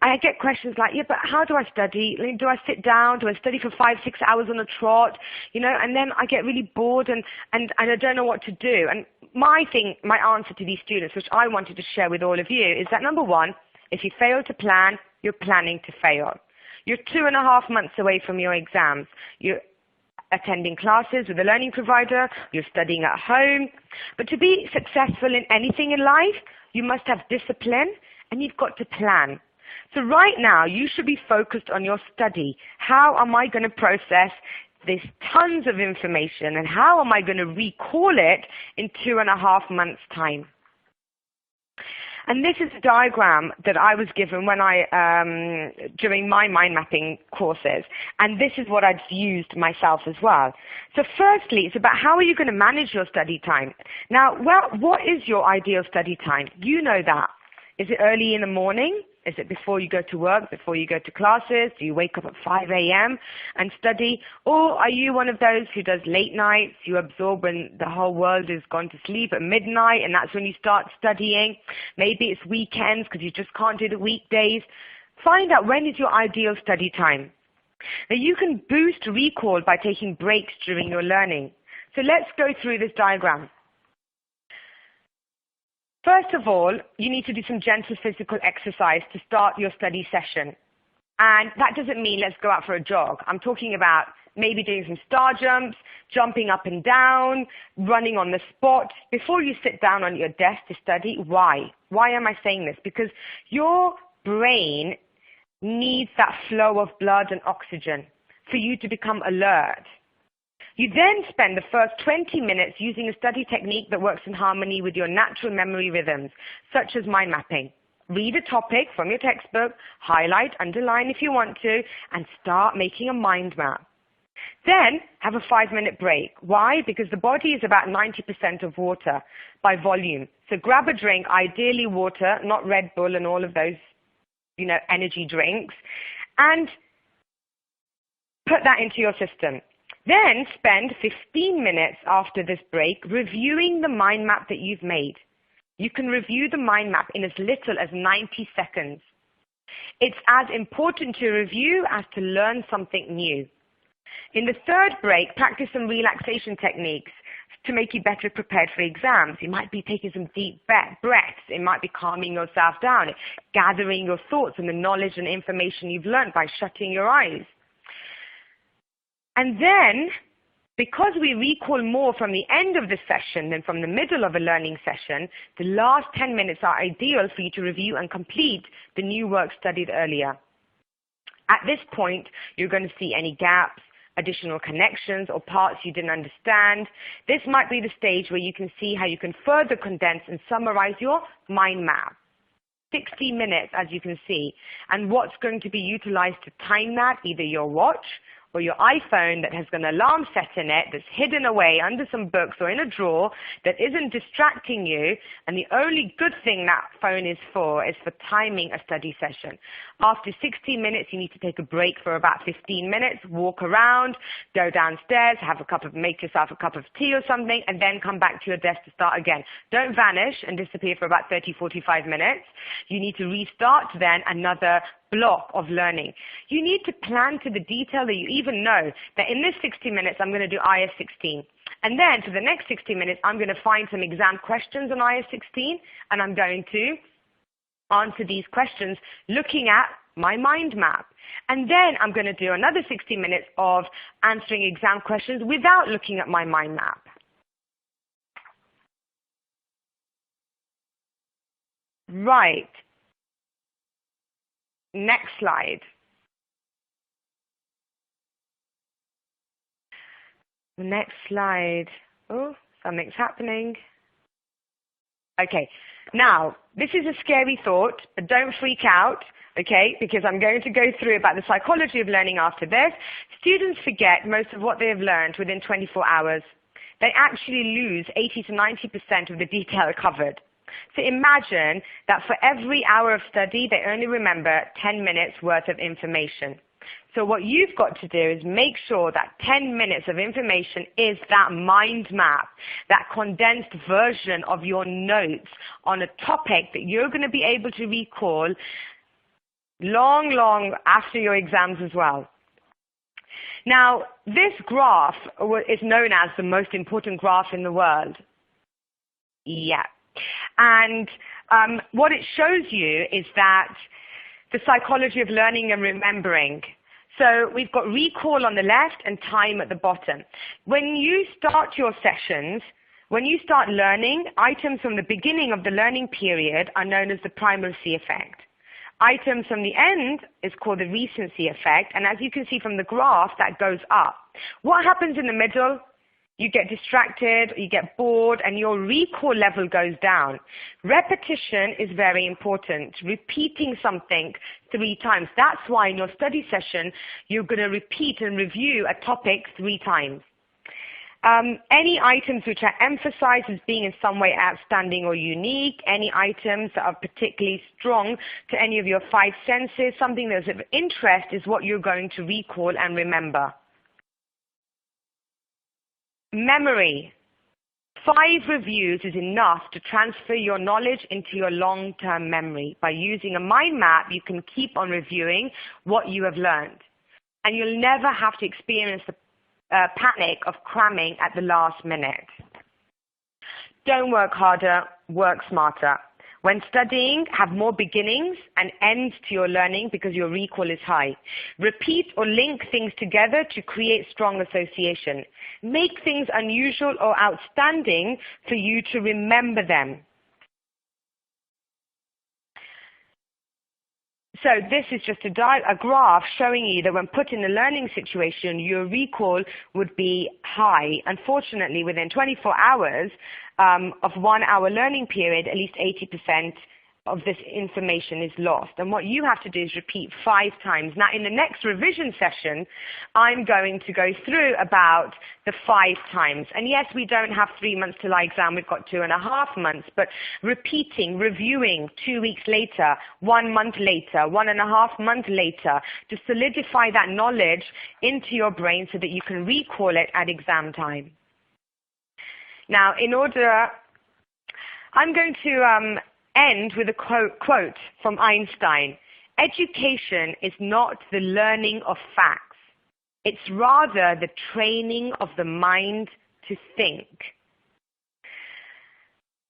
I get questions like, yeah, but how do I study? Do I sit down? Do I study for 5-6 hours on a trot? You know, and then I get really bored and I don't know what to do. And my answer to these students, which I wanted to share with all of you, is that number one, if you fail to plan, you're planning to fail. You're 2.5 months away from your exams. You're attending classes with a learning provider. You're studying at home. But to be successful in anything in life, you must have discipline and you've got to plan. So right now, you should be focused on your study. How am I going to process this tons of information, and how am I going to recall it in 2.5 months' time? And this is a diagram that I was given when during my mind mapping courses, and this is what I've used myself as well. So firstly, it's about how are you going to manage your study time. Now, what is your ideal study time? You know that. Is it early in the morning? Is it before you go to work, before you go to classes? Do you wake up at 5 a.m. and study? Or are you one of those who does late nights? You absorb when the whole world has gone to sleep at midnight, and that's when you start studying. Maybe it's weekends because you just can't do the weekdays. Find out when is your ideal study time. Now, you can boost recall by taking breaks during your learning. So let's go through this diagram. First of all, you need to do some gentle physical exercise to start your study session. And that doesn't mean let's go out for a jog. I'm talking about maybe doing some star jumps, jumping up and down, running on the spot before you sit down on your desk to study. Why? Why am I saying this? Because your brain needs that flow of blood and oxygen for you to become alert. You then spend the first 20 minutes using a study technique that works in harmony with your natural memory rhythms, such as mind mapping. Read a topic from your textbook, highlight, underline if you want to, and start making a mind map. Then have a 5-minute break. Why? Because the body is about 90% of water by volume. So grab a drink, ideally water, not Red Bull and all of those, energy drinks, and put that into your system. Then spend 15 minutes after this break reviewing the mind map that you've made. You can review the mind map in as little as 90 seconds. It's as important to review as to learn something new. In the third break, practice some relaxation techniques to make you better prepared for exams. You might be taking some deep breaths. It might be calming yourself down, gathering your thoughts and the knowledge and information you've learned by shutting your eyes. And then, because we recall more from the end of the session than from the middle of a learning session, the last 10 minutes are ideal for you to review and complete the new work studied earlier. At this point, you're going to see any gaps, additional connections, or parts you didn't understand. This might be the stage where you can see how you can further condense and summarize your mind map. 60 minutes, as you can see. And what's going to be utilized to time that, either your watch or your iPhone that has an alarm set in it that's hidden away under some books or in a drawer that isn't distracting you, and the only good thing that phone is for timing a study session. After 60 minutes, you need to take a break for about 15 minutes, walk around, go downstairs, make yourself a cup of tea or something, and then come back to your desk to start again. Don't vanish and disappear for about 30, 45 minutes. You need to restart then another block of learning. You need to plan to the detail that you even know that in this 60 minutes, I'm going to do IS 16. And then for the next 60 minutes, I'm going to find some exam questions on IS 16, and I'm going to answer these questions looking at my mind map. And then I'm going to do another 60 minutes of answering exam questions without looking at my mind map. Right. Next slide. Next slide. Oh, something's happening. Okay. Now, this is a scary thought, but don't freak out, okay, because I'm going to go through about the psychology of learning after this. Students forget most of what they have learned within 24 hours. They actually lose 80 to 90% of the detail covered. So imagine that for every hour of study, they only remember 10 minutes worth of information. So what you've got to do is make sure that 10 minutes of information is that mind map, that condensed version of your notes on a topic that you're going to be able to recall long after your exams as well. Now, this graph is known as the most important graph in the world. Yeah. And what it shows you is that the psychology of learning and remembering. So we've got recall on the left and time at the bottom. When you start your sessions, when you start learning, items from the beginning of the learning period are known as the primacy effect. Items from the end is called the recency effect, and as you can see from the graph, that goes up. What happens in the middle? You get distracted, you get bored, and your recall level goes down. Repetition is very important. Repeating something 3 times. That's why in your study session, you're going to repeat and review a topic 3 times. Any items which are emphasized as being in some way outstanding or unique, any items that are particularly strong to any of your 5 senses, something that's of interest is what you're going to recall and remember. Memory. 5 reviews is enough to transfer your knowledge into your long-term memory. By using a mind map, you can keep on reviewing what you have learned. And you'll never have to experience the panic of cramming at the last minute. Don't work harder, work smarter. When studying, have more beginnings and ends to your learning because your recall is high. Repeat or link things together to create strong association. Make things unusual or outstanding for you to remember them. So this is just a graph showing you that when put in a learning situation, your recall would be high. Unfortunately, within 24 hours of 1 hour learning period, at least 80% of this information is lost. And what you have to do is repeat 5 times. Now, in the next revision session, I'm going to go through about the 5 times. And yes, we don't have 3 months till our exam. We've got 2.5 months. But repeating, reviewing 2 weeks later, 1 month later, 1.5 months later, to solidify that knowledge into your brain so that you can recall it at exam time. Now, I'm going to end with a quote from Einstein. Education is not the learning of facts. It's rather the training of the mind to think.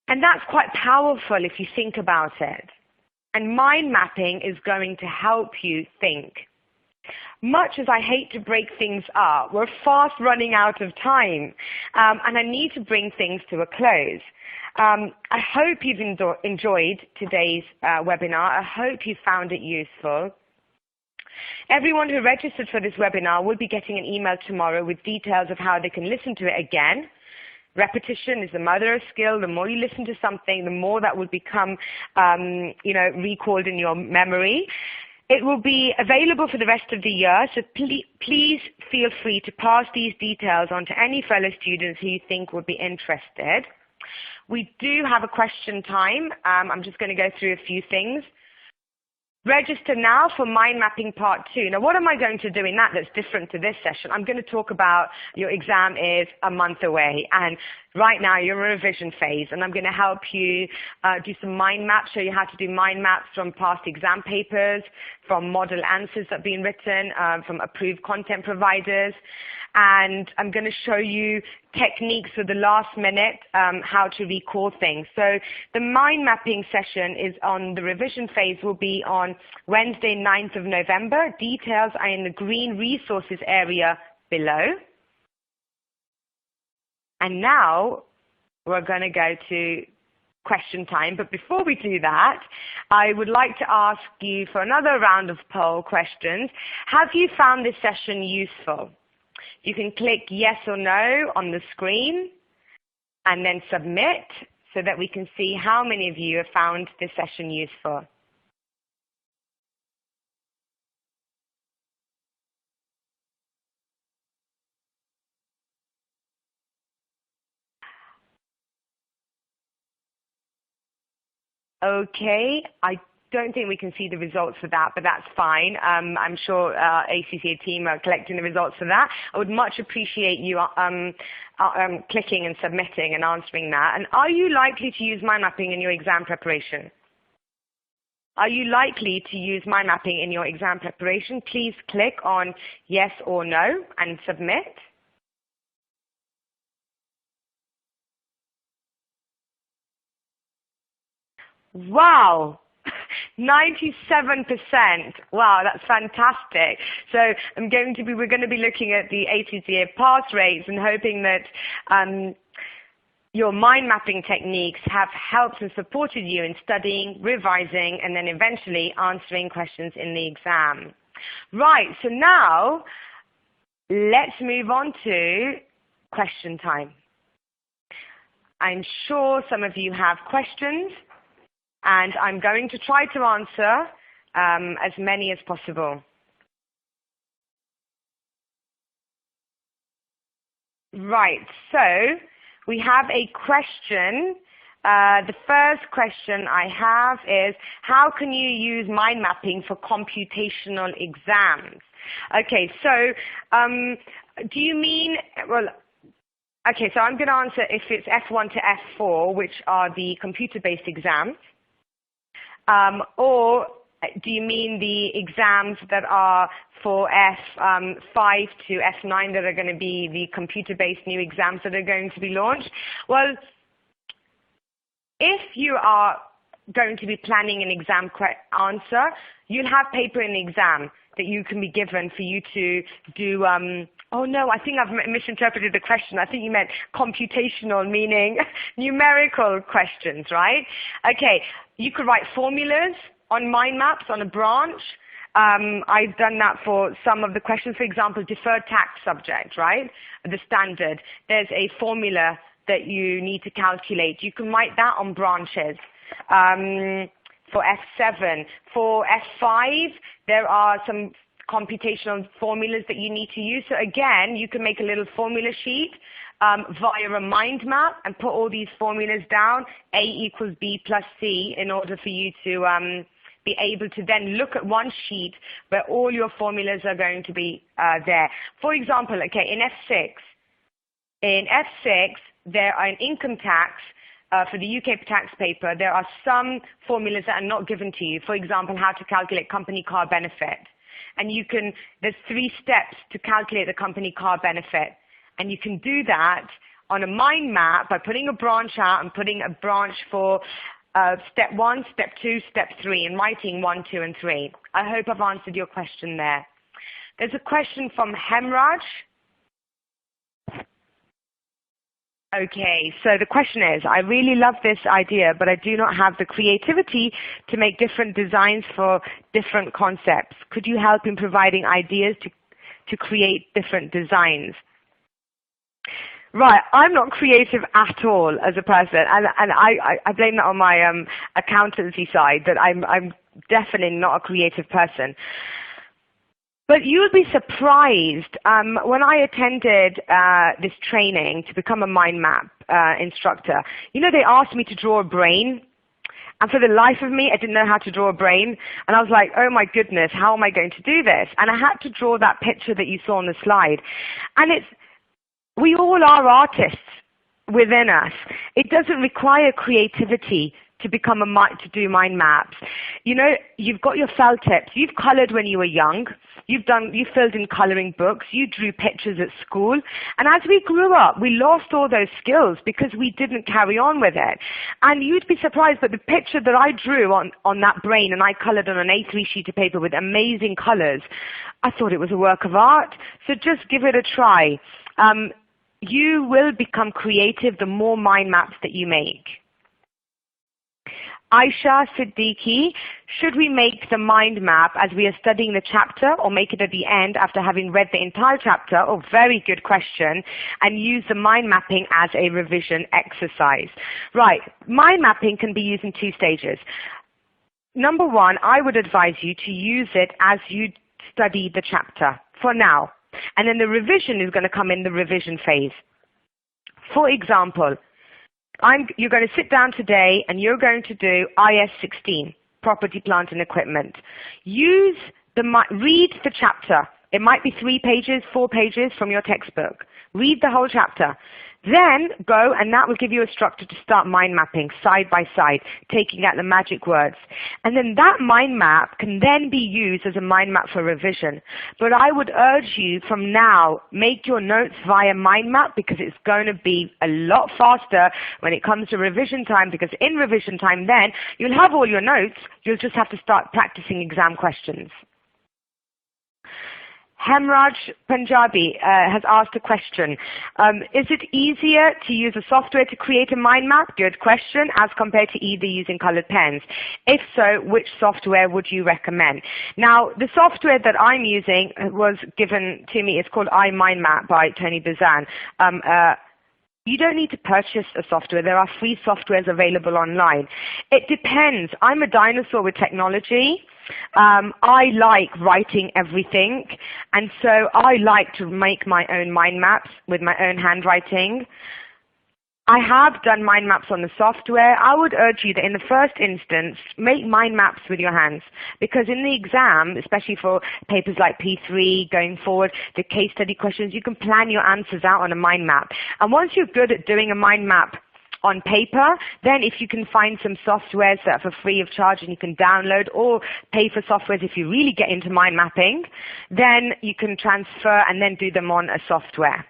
And that's quite powerful if you think about it. And mind mapping is going to help you think. Much as I hate to break things up, we're fast running out of time, and I need to bring things to a close. I hope you've enjoyed today's webinar. I hope you found it useful. Everyone who registered for this webinar will be getting an email tomorrow with details of how they can listen to it again. Repetition is the mother of skill. The more you listen to something, the more that will become recalled in your memory. It will be available for the rest of the year, so please feel free to pass these details on to any fellow students who you think would be interested. We do have a question time. I'm just going to go through a few things. Register now for Mind Mapping Part 2. Now, what am I going to do in that that's different to this session? I'm going to talk about your exam is a month away, and right now you're in a revision phase, and I'm going to help you do some mind maps, show you how to do mind maps from past exam papers, from model answers that have been written, from approved content providers. And I'm going to show you techniques for the last minute, how to recall things. So the mind mapping session is on the revision phase, will be on Wednesday, 9th of November. Details are in the green resources area below. And now we're going to go to question time. But before we do that, I would like to ask you for another round of poll questions. Have you found this session useful? You can click yes or no on the screen and then submit so that we can see how many of you have found this session useful. Okay, I don't think we can see the results for that, but that's fine. I'm sure ACCA team are collecting the results for that. I would much appreciate you clicking and submitting and answering that. And are you likely to use mind mapping in your exam preparation? Are you likely to use mind mapping in your exam preparation? Please click on yes or no and submit. Wow! 97%. Wow, that's fantastic. So we're going to be looking at the ACCA pass rates and hoping that your mind mapping techniques have helped and supported you in studying, revising, and then eventually answering questions in the exam. Right, so now let's move on to question time. I'm sure some of you have questions, and I'm going to try to answer as many as possible. Right, so we have a question. The first question I have is, how can you use mind mapping for computational exams? Okay, so do you mean, well, okay, so I'm going to answer if it's F1 to F4, which are the computer-based exams. Or do you mean the exams that are for F5 to F9 that are going to be the computer-based new exams that are going to be launched? Well, if you are going to be planning an exam answer, you'll have paper in the exam that you can be given for you to do. Oh no, I think I've misinterpreted the question. I think you meant computational, meaning numerical questions, right? Okay, you could write formulas on mind maps on a branch. I've done that for some of the questions. For example, deferred tax subject, right? The standard. There's a formula that you need to calculate. You can write that on branches. For F7. For F5, there are some computational formulas that you need to use. So again, you can make a little formula sheet via a mind map and put all these formulas down, A equals B plus C, in order for you to be able to then look at one sheet where all your formulas are going to be there. For example, okay, in F6, there are an income tax. For the UK tax paper, there are some formulas that are not given to you. For example, how to calculate company car benefit. And there's 3 steps to calculate the company car benefit. And you can do that on a mind map by putting a branch out and putting a branch for step 1, step 2, step 3, and writing 1, 2, and 3. I hope I've answered your question there. There's a question from Hemraj. Okay, so the question is, I really love this idea, but I do not have the creativity to make different designs for different concepts. Could you help in providing ideas to create different designs? Right, I'm not creative at all as a person, and I blame that on my accountancy side, that I'm definitely not a creative person. But you would be surprised when I attended this training to become a mind map instructor. You know, they asked me to draw a brain. And for the life of me, I didn't know how to draw a brain. And I was like, oh my goodness, how am I going to do this? And I had to draw that picture that you saw on the slide. And we all are artists within us. It doesn't require creativity to to do mind maps. You know, you've got your felt tips. You've colored when you were young. You filled in coloring books. You drew pictures at school. And as we grew up, we lost all those skills because we didn't carry on with it. And you'd be surprised, but the picture that I drew on that brain and I colored on an A3 sheet of paper with amazing colors, I thought it was a work of art. So just give it a try. You will become creative the more mind maps that you make. Aisha Siddiqui, should we make the mind map as we are studying the chapter or make it at the end after having read the entire chapter? Oh, very good question. And use the mind mapping as a revision exercise. Right, mind mapping can be used in 2 stages. Number 1, I would advise you to use it as you study the chapter for now. And then the revision is going to come in the revision phase. For example, you're going to sit down today and you're going to do IS 16, Property, Plant and Equipment. Read the chapter. It might be 3 pages, 4 pages from your textbook. Read the whole chapter. Then go, and that will give you a structure to start mind mapping side by side, taking out the magic words. And then that mind map can then be used as a mind map for revision. But I would urge you from now, make your notes via mind map because it's going to be a lot faster when it comes to revision time, because in revision time then, you'll have all your notes, you'll just have to start practicing exam questions. Hemraj Punjabi has asked a question. Is it easier to use a software to create a mind map? Good question. As compared to either using colored pens. If so, which software would you recommend? Now, the software that I'm using was given to me. It's called iMindMap by Tony Bazan. You don't need to purchase a software. There are free softwares available online. It depends. I'm a dinosaur with technology. I like writing everything, and so I like to make my own mind maps with my own handwriting. I have done mind maps on the software. I would urge you that in the first instance, make mind maps with your hands, because in the exam, especially for papers like P3 going forward, the case study questions, you can plan your answers out on a mind map. And once you're good at doing a mind map on paper, then if you can find some softwares that are for free of charge and you can download, or pay for softwares if you really get into mind mapping, then you can transfer and then do them on a software.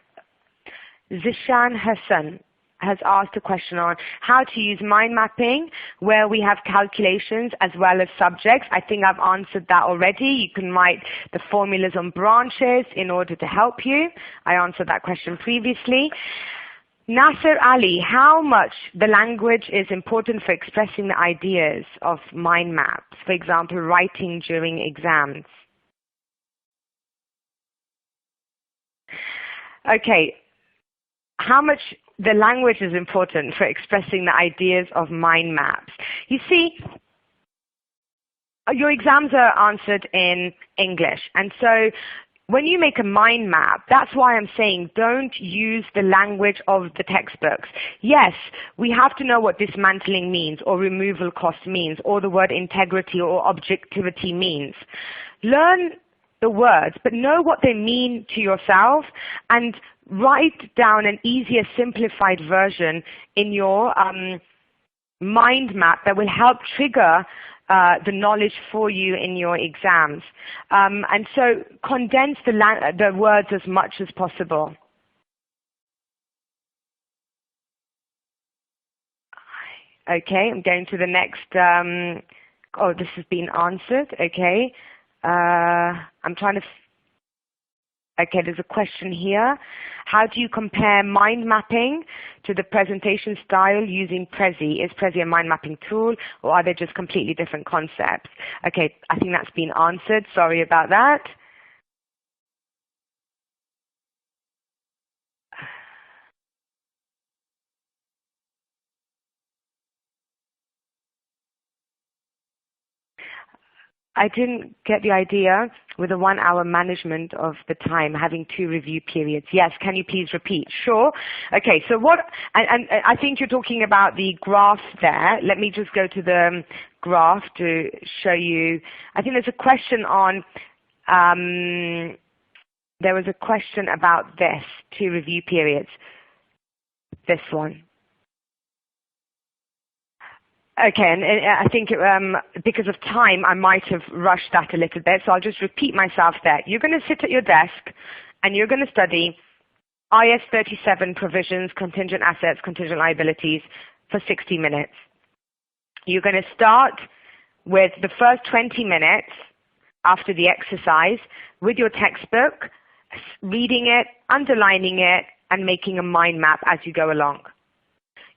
Zishan Hassan has asked a question on how to use mind mapping where we have calculations as well as subjects. I think I've answered that already. You can write the formulas on branches in order to help you. I answered that question previously. Nasser Ali, how much the language is important for expressing the ideas of mind maps, for example, writing during exams? Okay, how much the language is important for expressing the ideas of mind maps. You see, your exams are answered in English, and so when you make a mind map, that's why I'm saying don't use the language of the textbooks. Yes, we have to know what dismantling means or removal cost means or the word integrity or objectivity means. Learn the words, but know what they mean to yourself and write down an easier, simplified version in your mind map that will help trigger the knowledge for you in your exams. And so condense the words as much as possible. Okay, I'm going to the next. Oh, this has been answered. Okay. I'm trying to. Okay, there's a question here. How do you compare mind mapping to the presentation style using Prezi? Is Prezi a mind mapping tool, or are they just completely different concepts? Okay, I think that's been answered. Sorry about that. I didn't get the idea with the 1 hour management of the time, having 2 review periods. Yes, can you please repeat? Sure. Okay, so what, and I think you're talking about the graph there. Let me just go to the graph to show you. I think there's a question on, there was a question about this, 2 review periods. This one. Okay, and I think because of time, I might have rushed that a little bit, so I'll just repeat myself there. You're going to sit at your desk, and you're going to study IS 37 provisions, contingent assets, contingent liabilities for 60 minutes. You're going to start with the first 20 minutes after the exercise with your textbook, reading it, underlining it, and making a mind map as you go along.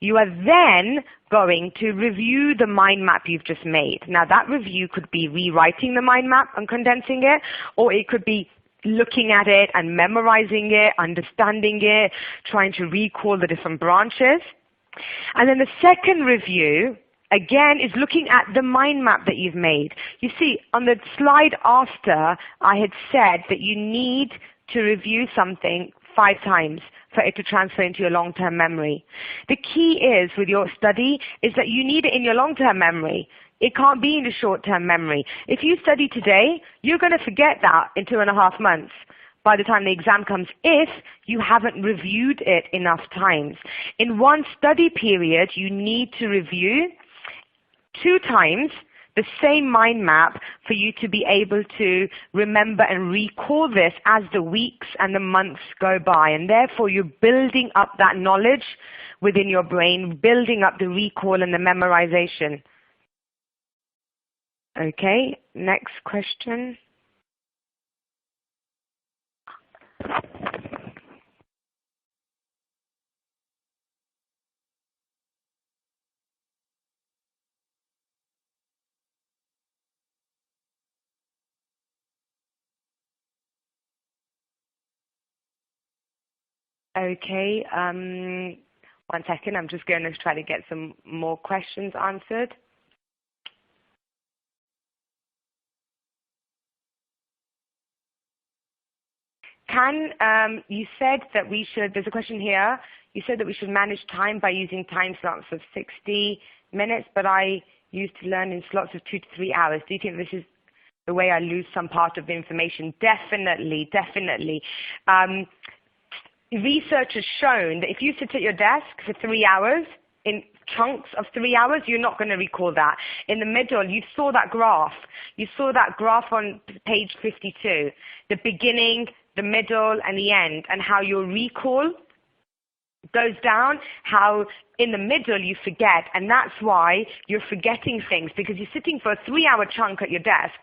You are then going to review the mind map you've just made. Now that review could be rewriting the mind map and condensing it, or it could be looking at it and memorizing it, understanding it, trying to recall the different branches. And then the second review, again, is looking at the mind map that you've made. You see, on the slide after, I had said that you need to review something 5 times for it to transfer into your long-term memory. The key is with your study is that you need it in your long-term memory. It can't be in the short-term memory. If you study today, you're going to forget that in 2.5 months by the time the exam comes if you haven't reviewed it enough times. In one study period, you need to review 2 times the same mind map for you to be able to remember and recall this as the weeks and the months go by. And therefore, you're building up that knowledge within your brain, building up the recall and the memorization. Okay, next question. Okay, 1 second. I'm just going to try to get some more questions answered. You said that we should, there's a question here, you said that we should manage time by using time slots of 60 minutes, but I used to learn in slots of 2 to 3 hours. Do you think this is the way I lose some part of the information? Definitely, definitely. Research has shown that if you sit at your desk for 3 hours, in chunks of 3 hours, you're not going to recall that. In the middle, you saw that graph. You saw that graph on page 52, the beginning, the middle, and the end, and how your recall goes down, how in the middle you forget, and that's why you're forgetting things, because you're sitting for a 3-hour chunk at your desk.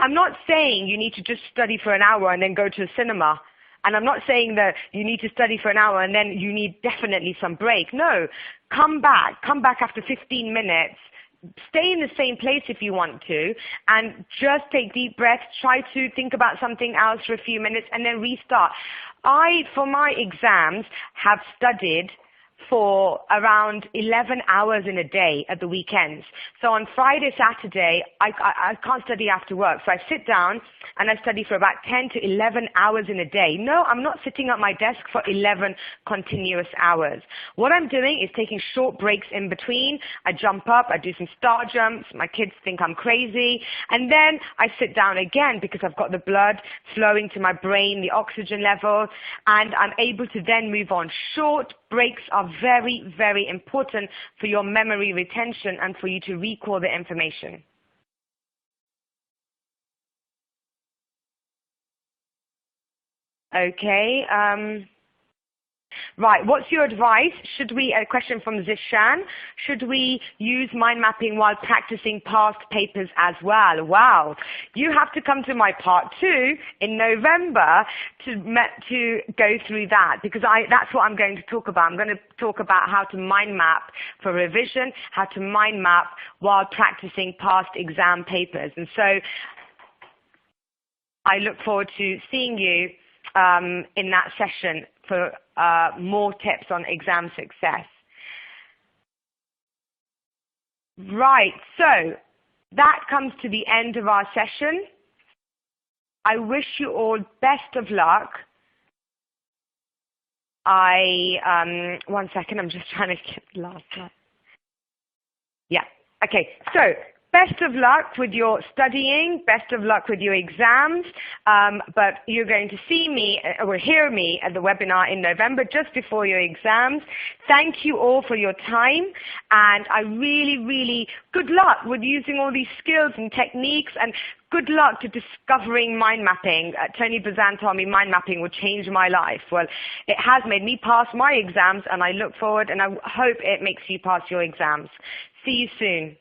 I'm not saying you need to just study for an hour and then go to a cinema. And I'm not saying that you need to study for an hour and then you need definitely some break. No, come back after 15 minutes. Stay in the same place if you want to, and just take deep breaths, try to think about something else for a few minutes, and then restart. For my exams, have studied for around 11 hours in a day at the weekends. So on Friday, Saturday, I can't study after work. So I sit down and I study for about 10 to 11 hours in a day. No, I'm not sitting at my desk for 11 continuous hours. What I'm doing is taking short breaks in between. I jump up, I do some star jumps. My kids think I'm crazy. And then I sit down again because I've got the blood flowing to my brain, the oxygen level, and I'm able to then move on. Short breaks are very, very important for your memory retention and for you to recall the information. Okay. Right, what's your advice? A question from Zishan, should we use mind mapping while practicing past papers as well? Wow, you have to come to my part 2 in November to go through that, because that's what I'm going to talk about. I'm going to talk about how to mind map for revision, how to mind map while practicing past exam papers. And so I look forward to seeing you in that session for more tips on exam success. Right, so that comes to the end of our session. I wish you all best of luck. One second, I'm just trying to get the last slide. Yeah, okay, so best of luck with your studying, best of luck with your exams, but you're going to see me, or hear me at the webinar in November just before your exams. Thank you all for your time, and I really, good luck with using all these skills and techniques, and good luck to discovering mind mapping. Tony Bazan told me mind mapping would change my life. Well, it has made me pass my exams, and I look forward, and I hope it makes you pass your exams. See you soon.